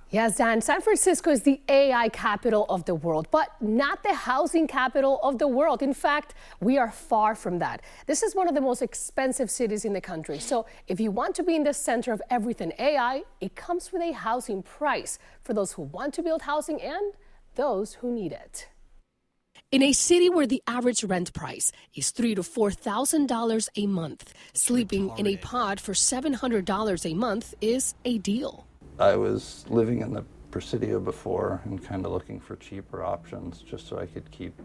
Yes, Dan, San Francisco is the AI capital of the world, but not the housing capital of the world. In fact, we are far from that. This is one of the most expensive cities in the country. So if you want to be in the center of everything AI, it comes with a housing price for those who want to build housing and those who need it. In a city where the average rent price is $3,000 to $4,000 a month, sleeping in a pod for $700 a month is a deal. I was living in the Presidio before and kind of looking for cheaper options just so I could keep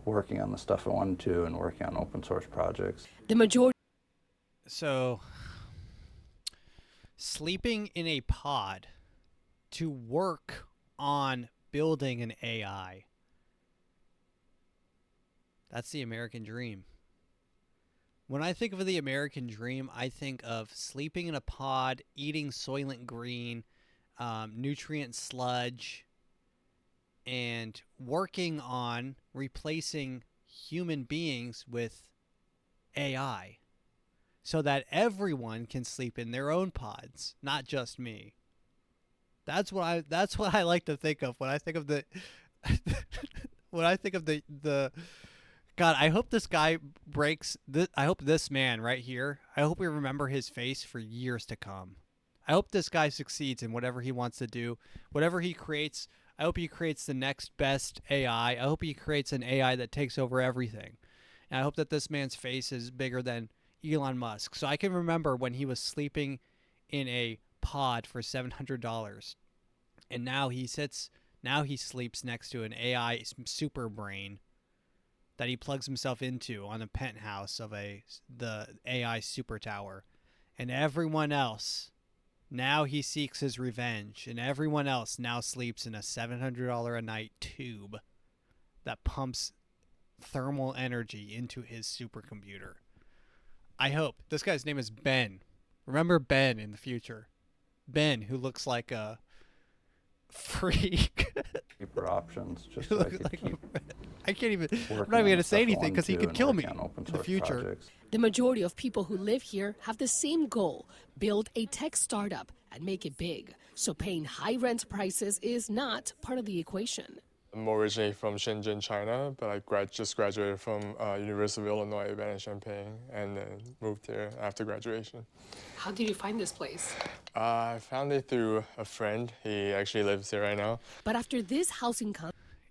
working on the stuff I wanted to and working on open source projects. The majority. So, sleeping in a pod to work on building an AI. That's the American dream. When I think of the American dream, I think of sleeping in a pod, eating Soylent Green, nutrient sludge, and working on replacing human beings with AI so that everyone can sleep in their own pods, not just me. That's what I like to think of when I think of the when I think of the God, I hope this guy breaks this. I hope this man right here, I hope we remember his face for years to come. I hope this guy succeeds in whatever he wants to do. Whatever he creates, I hope he creates the next best AI. I hope he creates an AI that takes over everything. And I hope that this man's face is bigger than Elon Musk. So I can remember when he was sleeping in a pod for $700. And now he sleeps next to an AI super brain that he plugs himself into on the penthouse of the AI super tower. And everyone else, now he seeks his revenge, and everyone else now sleeps in a $700 a night tube that pumps thermal energy into his supercomputer. I hope. This guy's name is Ben. Remember Ben in the future. Ben, who looks like a freak. Cheaper options just so I could keep I can't even. I'm working not even on going the to stuff say I anything wanted because he to could and kill me working on open in the source future. projects. The majority of people who live here have the same goal: build a tech startup and make it big. So paying high rent prices is not part of the equation. I'm originally from Shenzhen, China, but I just graduated from University of Illinois, Urbana-Champaign, and then moved here after graduation. How did you find this place? I found it through a friend. He actually lives here right now. But after this housing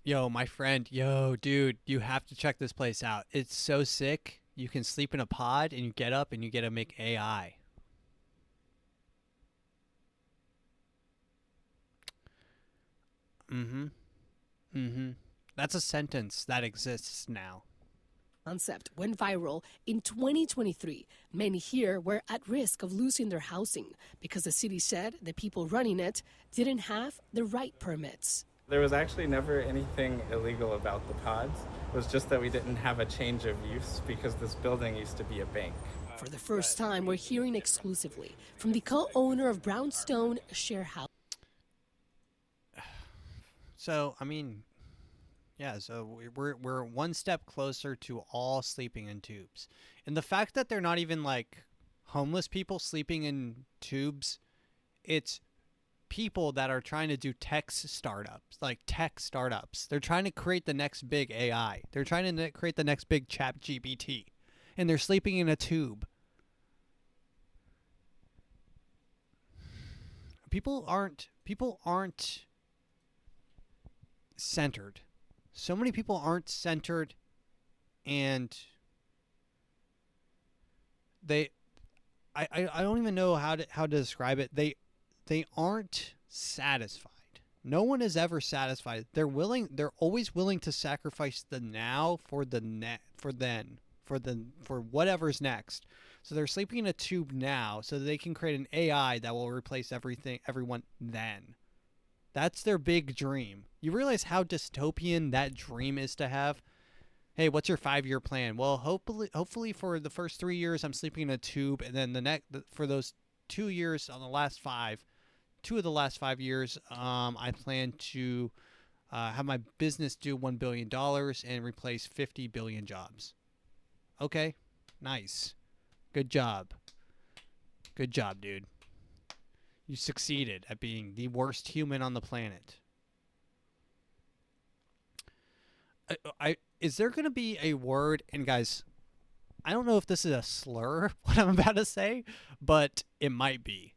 Yo, my friend. Yo, dude, you have to check this place out. It's so sick. You can sleep in a pod and you get up and you get to make AI. That's a sentence that exists now. concept went viral in 2023, many here were at risk of losing their housing because the city said the people running it didn't have the right permits. There was actually never anything illegal about the pods. It was just that we didn't have a change of use because this building used to be a bank. For the first time, we're hearing exclusively from the co-owner of Brownstone Share House. So, I mean, yeah, so we're one step closer to all sleeping in tubes. And the fact that they're not even like homeless people sleeping in tubes, it's people that are trying to do tech startups. They're trying to create the next big AI. They're trying to create the next big chat GPT. And they're sleeping in a tube. People aren't centered. So many people aren't centered, and I don't even know how to describe it. They aren't satisfied. No one is ever satisfied. They're always willing to sacrifice the now for for whatever's next. So they're sleeping in a tube now so that they can create an AI that will replace everyone then. That's their big dream. You realize how dystopian that dream is to have? Hey, what's your 5-year plan? Well, hopefully for the first 3 years I'm sleeping in a tube, and then for those 2 years on the last 5, 2 of the last 5 years, I plan to have my business do $1 billion and replace 50 billion jobs. Okay, nice. Good job. Good job, dude. You succeeded at being the worst human on the planet. Is there going to be a word, and guys, I don't know if this is a slur, what I'm about to say, but it might be.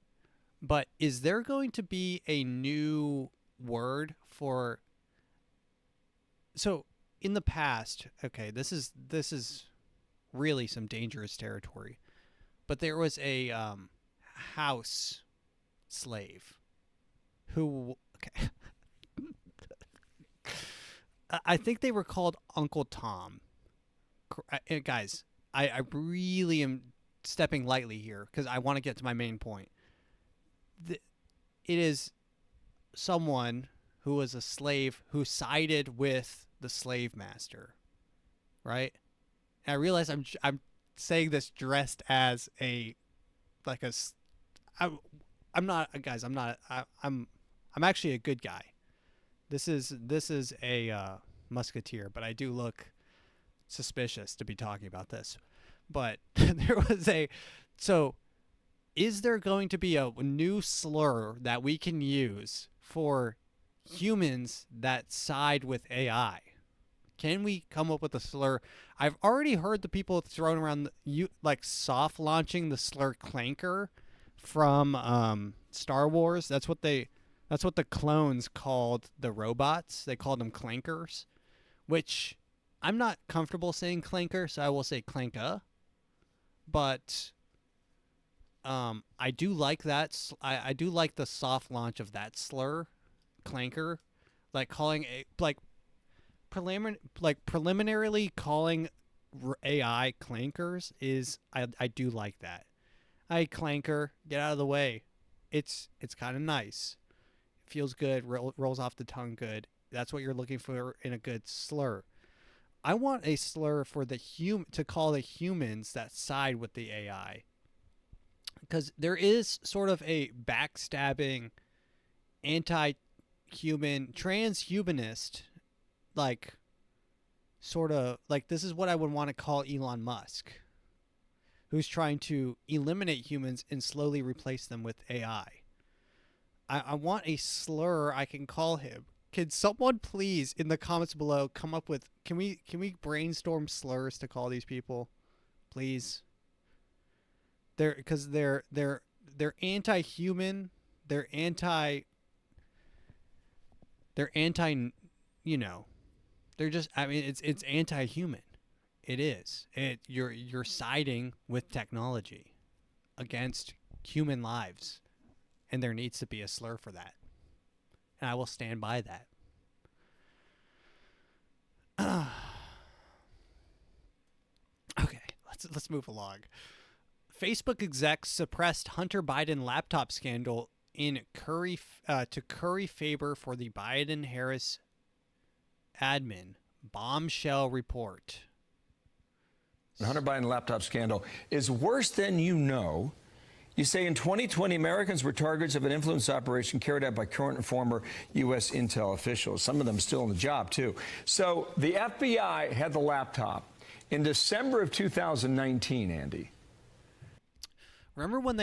But is there going to be a new word for... So, in the past, okay, this is really some dangerous territory, but there was a house slave who, okay. I think they were called Uncle Tom. Guys, I really am stepping lightly here because I want to get to my main point. It is someone who was a slave who sided with the slave master, right? And I realize I'm saying this dressed as I'm not, guys. I'm actually a good guy. This is a musketeer, but I do look suspicious to be talking about this. But there was so is there going to be a new slur that we can use for humans that side with AI? Can we come up with a slur? I've already heard the people throwing around like soft launching the slur clanker from Star Wars. That's what the clones called the robots. They called them clankers, which I'm not comfortable saying clanker, so I will say clanka. But I do like that. I do like the soft launch of that slur, clanker, like calling preliminarily calling AI clankers is I do like that. Hey, clanker, get out of the way. It's kind of nice. It feels good. Rolls off the tongue good. That's what you're looking for in a good slur. I want a slur for to call the humans that side with the AI. Because there is sort of a backstabbing, anti-human, transhumanist, like, sort of, like, this is what I would want to call Elon Musk, who's trying to eliminate humans and slowly replace them with AI. I want a slur I can call him. Can someone please in the comments below come up with can we brainstorm slurs to call these people, please? Because they're anti-human, they're anti, you know, they're just, I mean, it's anti-human. It is. You're siding with technology against human lives, and there needs to be a slur for that. And I will stand by that. Okay, let's move along. Facebook execs suppressed Hunter Biden laptop scandal to curry favor for the Biden-Harris admin. Bombshell report. The Hunter Biden laptop scandal is worse than you know. You say in 2020, Americans were targets of an influence operation carried out by current and former U.S. intel officials. Some of them still on the job, too. So the FBI had the laptop in December of 2019, Andy. Remember when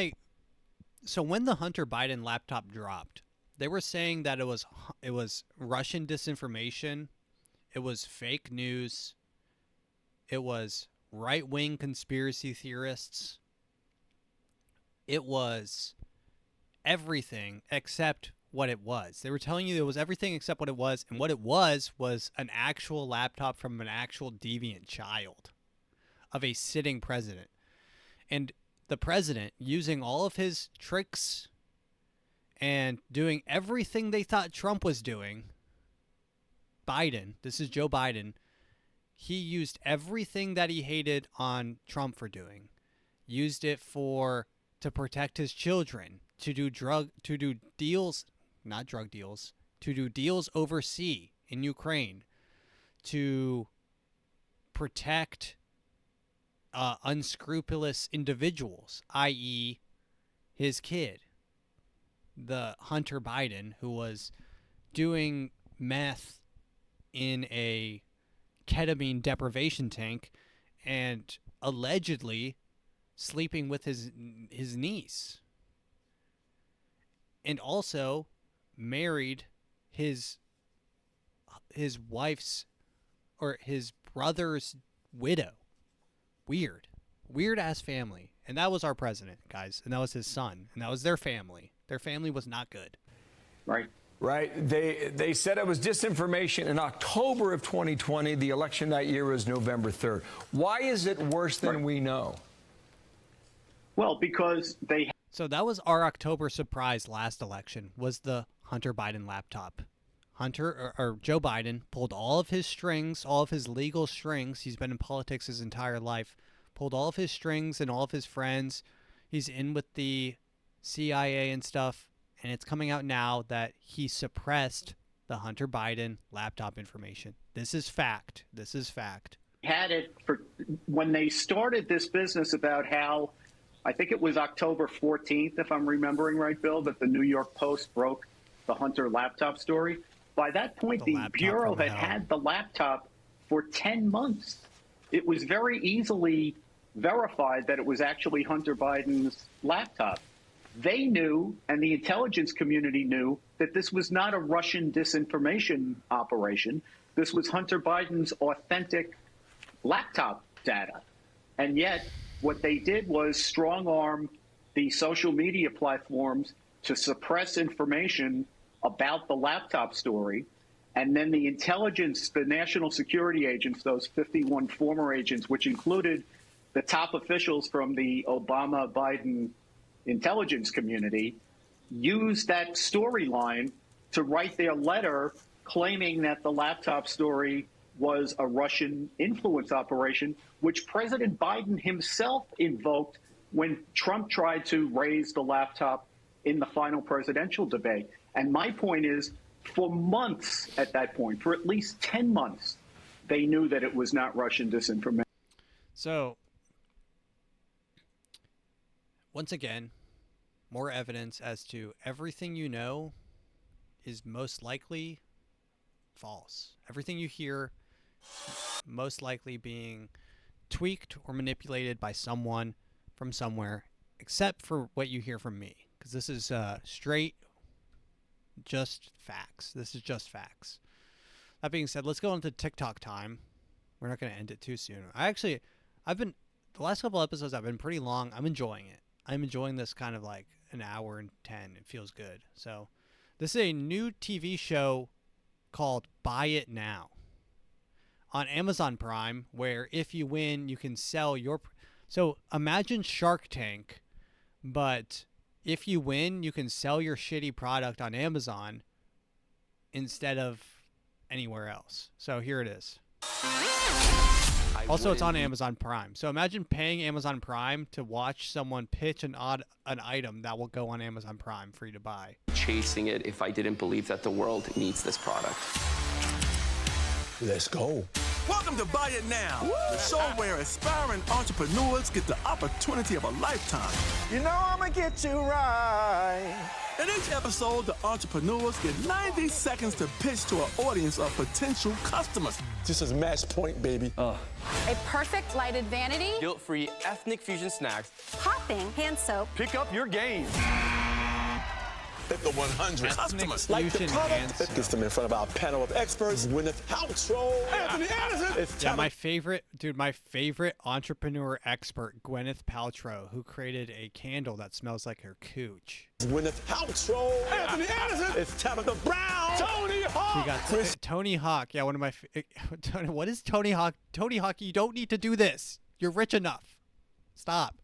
when the Hunter Biden laptop dropped, they were saying that it was Russian disinformation, it was fake news, it was right-wing conspiracy theorists. It was everything except what it was. They were telling you it was everything except what it was, and what it was an actual laptop from an actual deviant child of a sitting president. And the president, using all of his tricks and doing everything they thought Trump was doing, Biden, this is Joe Biden, he used everything that he hated on Trump for doing. Used it to protect his children, to do deals overseas in Ukraine, to protect unscrupulous individuals, i.e. his kid, the Hunter Biden, who was doing meth in a ketamine deprivation tank and allegedly sleeping with his niece, and also married his wife's or his brother's widow. Weird ass family. And that was our president, guys, and that was his son, and that was their family. Their family was not good. Right. They said it was disinformation in October of 2020. The election that year was November 3rd. Why is it worse than we know? Well, because they... So that was our October surprise last election, was the Hunter Biden laptop. Hunter or Joe Biden pulled all of his strings, all of his legal strings. He's been in politics his entire life. Pulled all of his strings and all of his friends. He's in with the CIA and stuff. And it's coming out now that he suppressed the Hunter Biden laptop information. This is fact. This is fact. Had it for when they started this business about how, I think it was October 14th, if I'm remembering right, Bill, that the New York Post broke the Hunter laptop story. By that point, the Bureau had the laptop for 10 months. It was very easily verified that it was actually Hunter Biden's laptop. They knew, and the intelligence community knew, that this was not a Russian disinformation operation. This was Hunter Biden's authentic laptop data. And yet, what they did was strong-arm the social media platforms to suppress information about the laptop story. And then the intelligence, the national security agents, those 51 former agents, which included the top officials from the Obama-Biden intelligence community, used that storyline to write their letter claiming that the laptop story was a Russian influence operation, which President Biden himself invoked when Trump tried to raise the laptop in the final presidential debate. And my point is, for months at that point, for at least 10 months, they knew that it was not Russian disinformation. So, once again, more evidence as to everything you know is most likely false. Everything you hear most likely being tweaked or manipulated by someone from somewhere, except for what you hear from me, because this is straight, just facts. This is just facts. That being said, let's go into TikTok time. We're not going to end it too soon. I've been, the last couple episodes have been pretty long. I'm enjoying it. I'm enjoying this kind of like an hour and 10. It feels good. So this is a new TV show called Buy It Now on Amazon Prime, where if you win, you can sell your... So imagine Shark Tank, but if you win, you can sell your shitty product on Amazon instead of anywhere else. So here it is. Also, it's on Amazon Prime. So imagine paying Amazon Prime to watch someone pitch an item that will go on Amazon Prime for you to buy. Chasing it if I didn't believe that the world needs this product. Let's go. Welcome to Buy It Now, the show where aspiring entrepreneurs get the opportunity of a lifetime. You know I'ma get you right. In each episode, the entrepreneurs get 90 seconds to pitch to an audience of potential customers. This is match point, baby. A perfect lighted vanity. Guilt-free ethnic fusion snacks. Popping hand soap. Pick up your game. Hit the 100 customers. Like the product, it gets them in front of our panel of experts. Gwyneth Paltrow, Anthony Anderson. My favorite entrepreneur expert, Gwyneth Paltrow, who created a candle that smells like her cooch. Gwyneth Paltrow, Anthony Anderson. It's Tabitha Brown, Tony Hawk. She got Tony Hawk. Yeah, one of my. What is Tony Hawk? Tony Hawk, you don't need to do this. You're rich enough. Stop.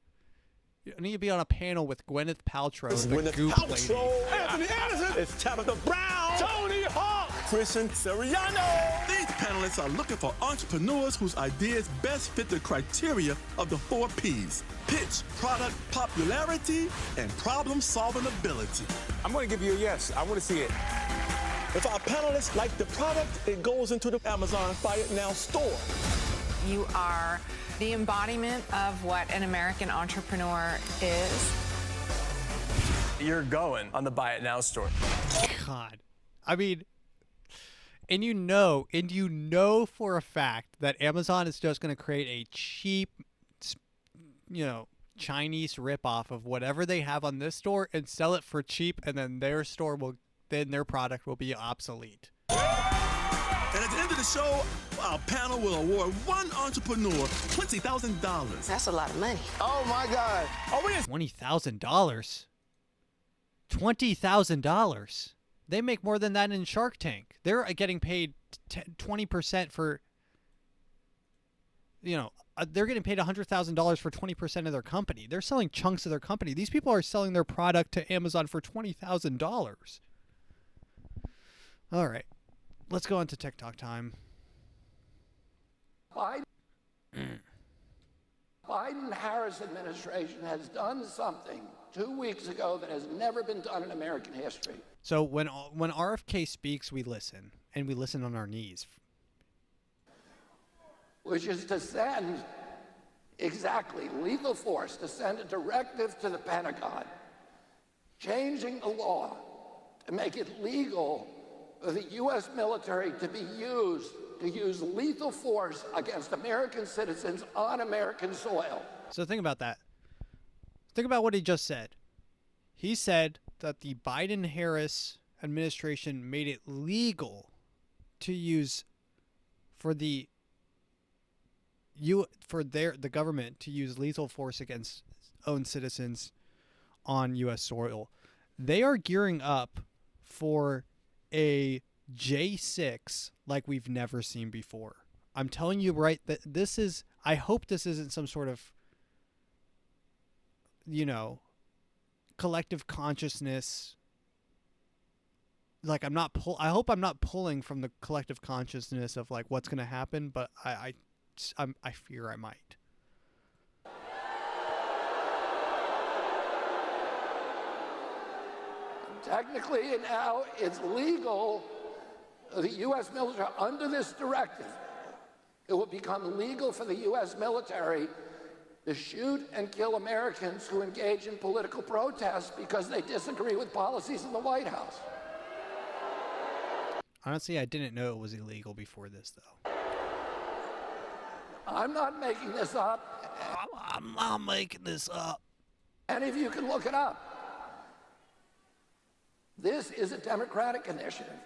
You need to be on a panel with Gwyneth Paltrow, the Goop lady. Anthony Anderson. It's Tabitha Brown, Tony Hawk, Christian Siriano. These panelists are looking for entrepreneurs whose ideas best fit the criteria of the 4 Ps: pitch, product, popularity, and problem-solving ability. I'm going to give you a yes. I want to see it. If our panelists like the product, it goes into the Amazon Buy It Now store. You are the embodiment of what an American entrepreneur is. You're going on the Buy It Now store. God. I mean, and you know for a fact that Amazon is just going to create a cheap, Chinese ripoff of whatever they have on this store and sell it for cheap, and then their product will be obsolete. And at the end of the show, our panel will award one entrepreneur $20,000. That's a lot of money. Oh my God! $20,000. $20,000. They make more than that in Shark Tank. They're getting paid 20% for. They're getting paid $100,000 for 20% of their company. They're selling chunks of their company. These people are selling their product to Amazon for $20,000. All right. Let's go on to TikTok time. Biden-Harris administration has done something 2 weeks ago that has never been done in American history. So when RFK speaks, we listen, and we listen on our knees. Which is to send exactly lethal force, to send a directive to the Pentagon, changing the law to make it legal for the U.S. military to use lethal force against American citizens on American soil. So think about that. Think about what he just said. He said that the Biden-Harris administration made it legal to use the government to use lethal force against own citizens on U.S. soil. They are gearing up for a J6 like we've never seen before. I'm telling you right that this is, I hope this isn't some sort of, collective consciousness. Like I hope I'm not pulling from the collective consciousness of like what's going to happen, but I fear I might. Technically, now it's legal. The U.S. military, under this directive, it will become legal for the U.S. military to shoot and kill Americans who engage in political protests because they disagree with policies in the White House. Honestly, I didn't know it was illegal before this, though. I'm not making this up. I'm not making this up. Any of you can look it up. This is a Democratic initiative.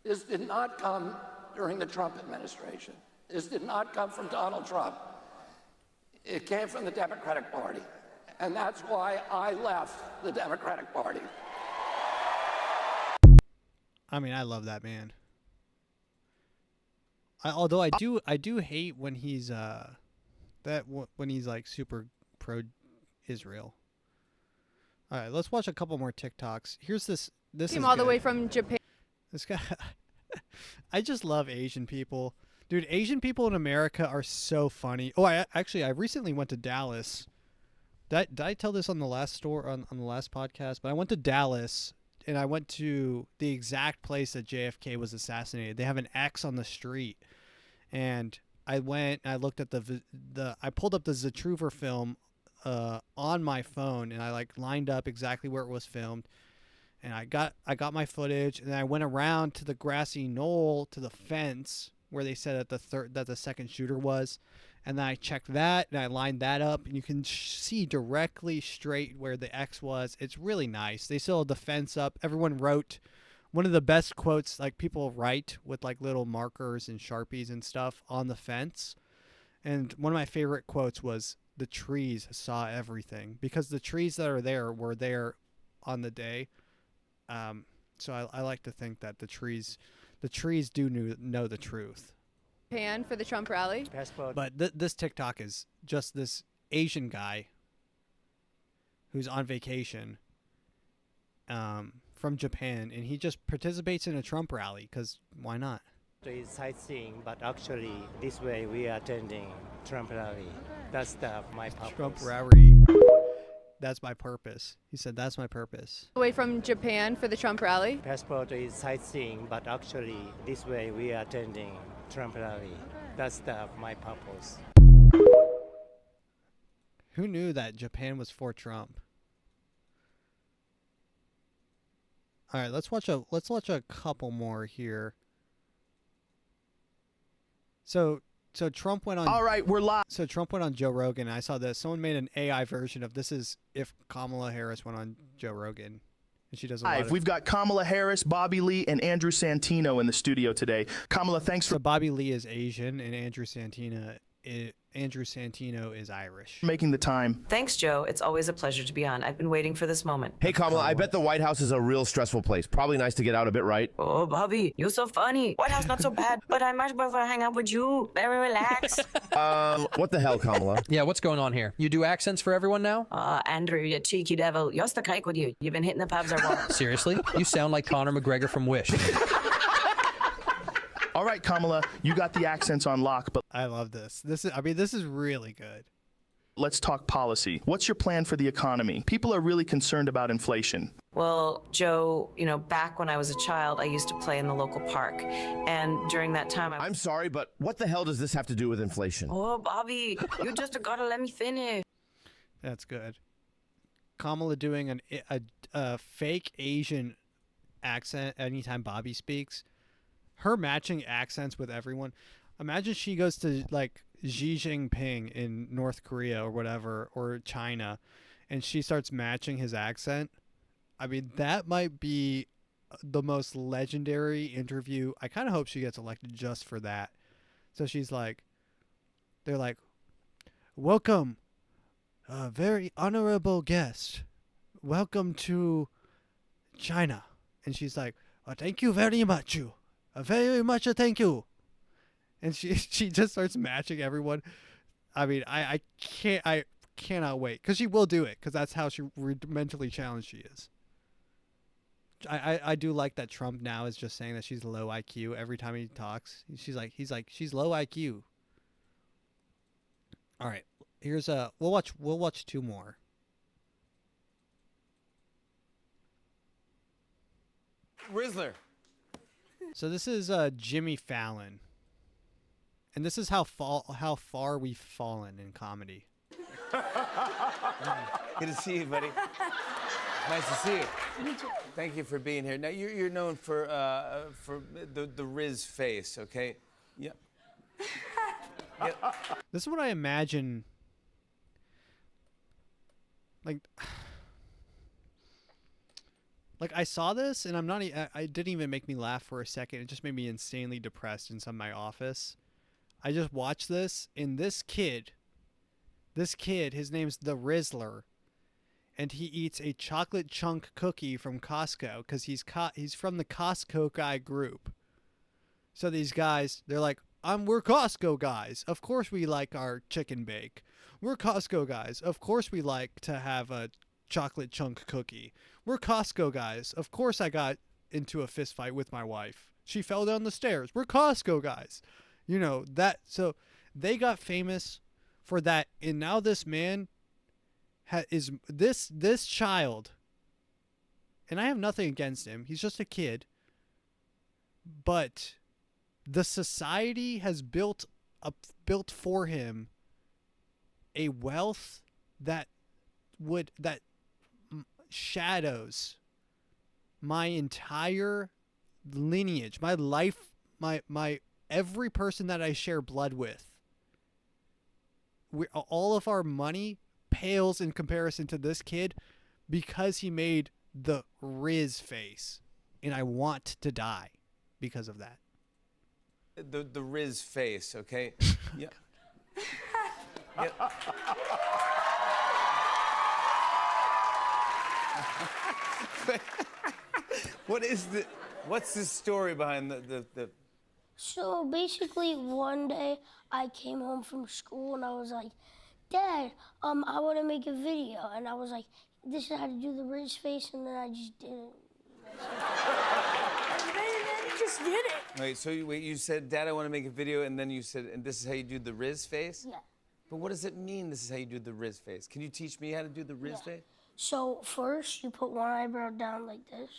This did not come during the Trump administration. This did not come from Donald Trump. It came from the Democratic Party. And that's why I left the Democratic Party. I mean, I love that man. Although I do hate when he's when he's like super pro Israel. All right, let's watch a couple more TikToks. Here's this Came all the way from Japan. This guy, I just love Asian people, dude. Asian people in America are so funny. Oh, I recently went to Dallas. Did I tell this on the last on the last podcast? But I went to Dallas. And I went to the exact place that JFK was assassinated. They have an X on the street. And I went and I looked at I pulled up the Zatruver film on my phone, and I like lined up exactly where it was filmed. And I got my footage, and then I went around to the grassy knoll to the fence where they said that the second shooter was. And then I checked that, and I lined that up, and you can see directly straight where the X was. It's really nice. They still had the fence up. Everyone wrote one of the best quotes, like people write with like little markers and Sharpies and stuff on the fence. And one of my favorite quotes was, "The trees saw everything," because the trees that are there were there on the day. So I like to think that the trees do know the truth. Japan for the Trump rally. But this TikTok is just this Asian guy who's on vacation from Japan, and he just participates in a Trump rally because why not? It's sightseeing, but actually this way we are attending Trump rally. That's my purpose. Trump rally. That's my purpose. He said, "That's my purpose." Away from Japan for the Trump rally. Passport is sightseeing, but actually this way we are attending Trump rally. That's my purpose. Who knew that Japan was for Trump? All right, let's watch a couple more here. So Trump went on. All right, we're live. So Trump went on Joe Rogan. I saw this. Someone made an AI version of this. Is if Kamala Harris went on Joe Rogan, and she does a lot of. We've got Kamala Harris, Bobby Lee, and Andrew Santino in the studio today. Kamala, thanks for. So Bobby Lee is Asian, and Andrew Santino is Irish. Making the time. Thanks, Joe. It's always a pleasure to be on. I've been waiting for this moment. Hey, Kamala, I bet the White House is a real stressful place. Probably nice to get out a bit, right? Oh, Bobby, you're so funny. White House not so bad, but I much prefer hang out with you. Very relaxed. What the hell, Kamala? Yeah, what's going on here? You do accents for everyone now? Andrew, you cheeky devil. You're the kike with you. You've been hitting the pubs or what? Seriously? You sound like Conor McGregor from Wish. All right, Kamala, you got the accents on lock, but I love this. This is really good. let's talk policy. What's your plan for the economy? People are really concerned about inflation. Well, Joe, back when I was a child, I used to play in the local park. And during that time, I'm sorry, but what the hell does this have to do with inflation? Oh, Bobby, you just gotta let me finish. That's good. Kamala doing a fake Asian accent anytime Bobby speaks. Her matching accents with everyone. Imagine she goes to like Xi Jinping in North Korea or whatever, or China, and she starts matching his accent. I mean, that might be the most legendary interview. I kind of hope she gets elected just for that. So she's like, they're like, welcome, very honorable guest. Welcome to China. And she's like, oh, thank you very much. Very much thank you. And she just starts matching everyone. I mean, I cannot wait, because she will do it, because that's how mentally challenged she is. I do like that Trump now is just saying that she's low IQ every time he talks. He's like she's low IQ. All right, here's we'll watch two more. Rizzler. So this is Jimmy Fallon, and this is how far we've fallen in comedy. Good to see you, buddy. Nice to see you. Thank you for being here. Now you're known for the Riz face, okay? Yep. Yep. This is what I imagine. Like I saw this, and I didn't even make me laugh for a second. It just made me insanely depressed inside my office. I just watched this, and this kid, his name's the Rizzler, and he eats a chocolate chunk cookie from Costco because he's from the Costco guy group. So these guys, they're like, we're Costco guys. Of course we like our chicken bake. We're Costco guys. Of course we like to have a chocolate chunk cookie. We're Costco guys. Of course I got into a fist fight with my wife. She fell down the stairs. We're Costco guys. You know, that. So they got famous for that. And now this man is this child. And I have nothing against him. He's just a kid. But the society has built for him a wealth that shadows my entire lineage, my life, my every person that I share blood with. All of our money pales in comparison to this kid because he made the Riz face, and I want to die because of that. The Riz face, okay? Yep. Yep. What's the story behind the So basically one day I came home from school and I was like, Dad, I want to make a video. And I was like, this is how to do the Riz face, and then I just did it. And then I just did it. Wait, so you said, Dad, I want to make a video, and then you said, and this is how you do the Riz face? Yeah. But what does it mean, this is how you do the Riz face? Can you teach me how to do the Riz face? So first you put one eyebrow down like this.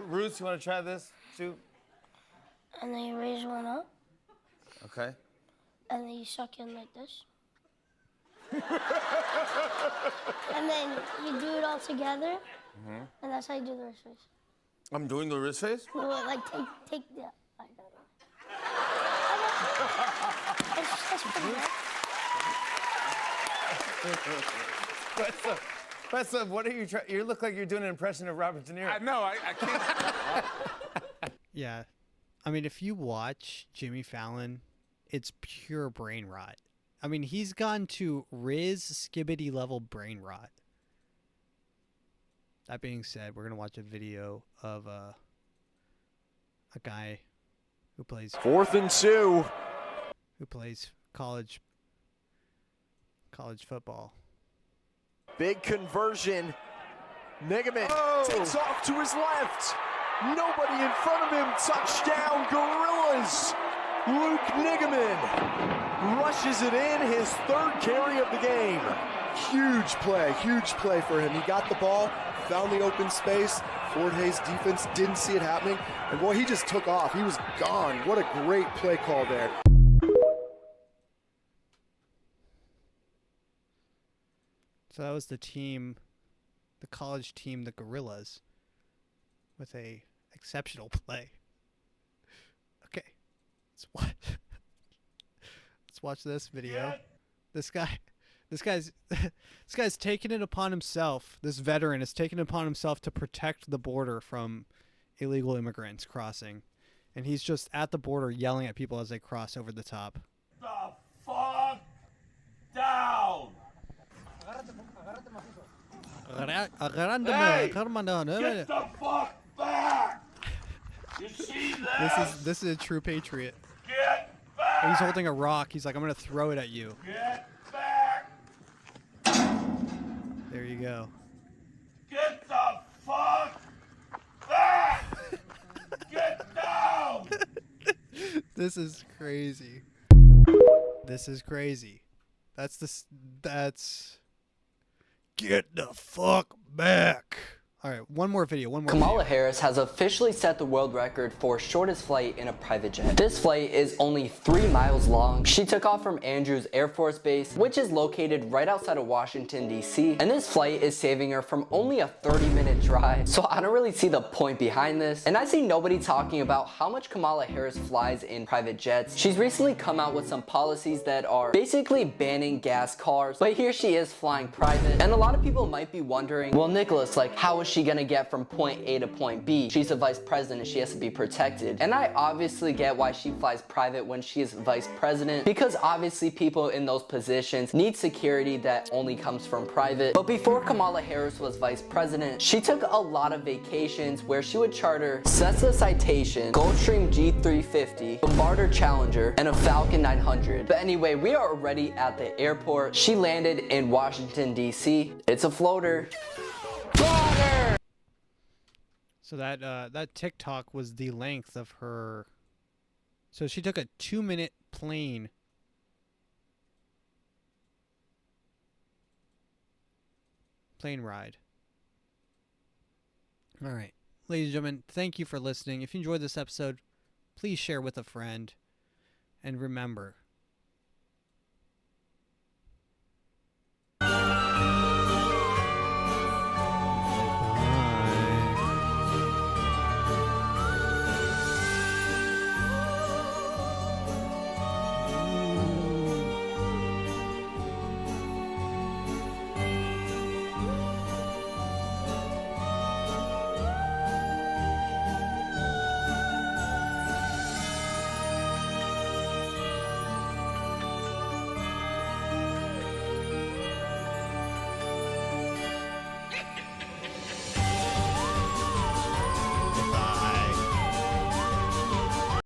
Ruth, you want to try this too? And then you raise one up. Okay. And then you suck in like this. And then you do it all together. Mm-hmm. And that's how you do the Riz face. I'm doing the Riz face? No, like take the eyebrow. That's pretty good. What's up? What are you trying? You look like you're doing an impression of Robert De Niro. No, I can't. Yeah. I mean, if you watch Jimmy Fallon, it's pure brain rot. I mean, he's gone to Riz Skibbity level brain rot. That being said, we're going to watch a video of a guy who plays 4th and 2. Who plays college football. Big conversion. Nigament takes off to his left. Nobody in front of him. Touchdown, Gorillas. Luke Nigaman rushes it in, his third carry of the game. Huge play for him. He got the ball, found the open space. Fort Hays defense didn't see it happening. And boy, he just took off. He was gone. What a great play call there. So that was the team, the college team, the Gorillas, with a exceptional play. Okay, let's watch this video. This guy's taking it upon himself. This veteran has taken it upon himself to protect the border from illegal immigrants crossing, and he's just at the border yelling at people as they cross over the top. The fuck down! Hey! Get the fuck back! You see this? This is a true patriot. Get back! And he's holding a rock. He's like, I'm gonna throw it at you. Get back! There you go. Get the fuck back! Get down! This is crazy. This is crazy. That's get the fuck back. All right, one more video. Kamala Harris has officially set the world record for shortest flight in a private jet. This flight is only 3 miles long. She took off from Andrews Air Force Base, which is located right outside of Washington, D.C. And this flight is saving her from only a 30-minute drive. So I don't really see the point behind this. And I see nobody talking about how much Kamala Harris flies in private jets. She's recently come out with some policies that are basically banning gas cars. But here she is flying private. And a lot of people might be wondering, well, Nicholas, like, how is she gonna get from point A to point B? She's a vice president, she has to be protected. And I obviously get why she flies private when she is vice president, because obviously people in those positions need security that only comes from private. But before Kamala Harris was vice president, she took a lot of vacations where she would charter Cessna Citation, Gulfstream G350, Bombardier Challenger, and a Falcon 900. But anyway, we are already at the airport. She landed in Washington, D.C. It's a floater. Floater! So that TikTok was the length of her. So she took a 2-minute plane ride. All right, ladies and gentlemen, thank you for listening. If you enjoyed this episode, please share with a friend. And remember,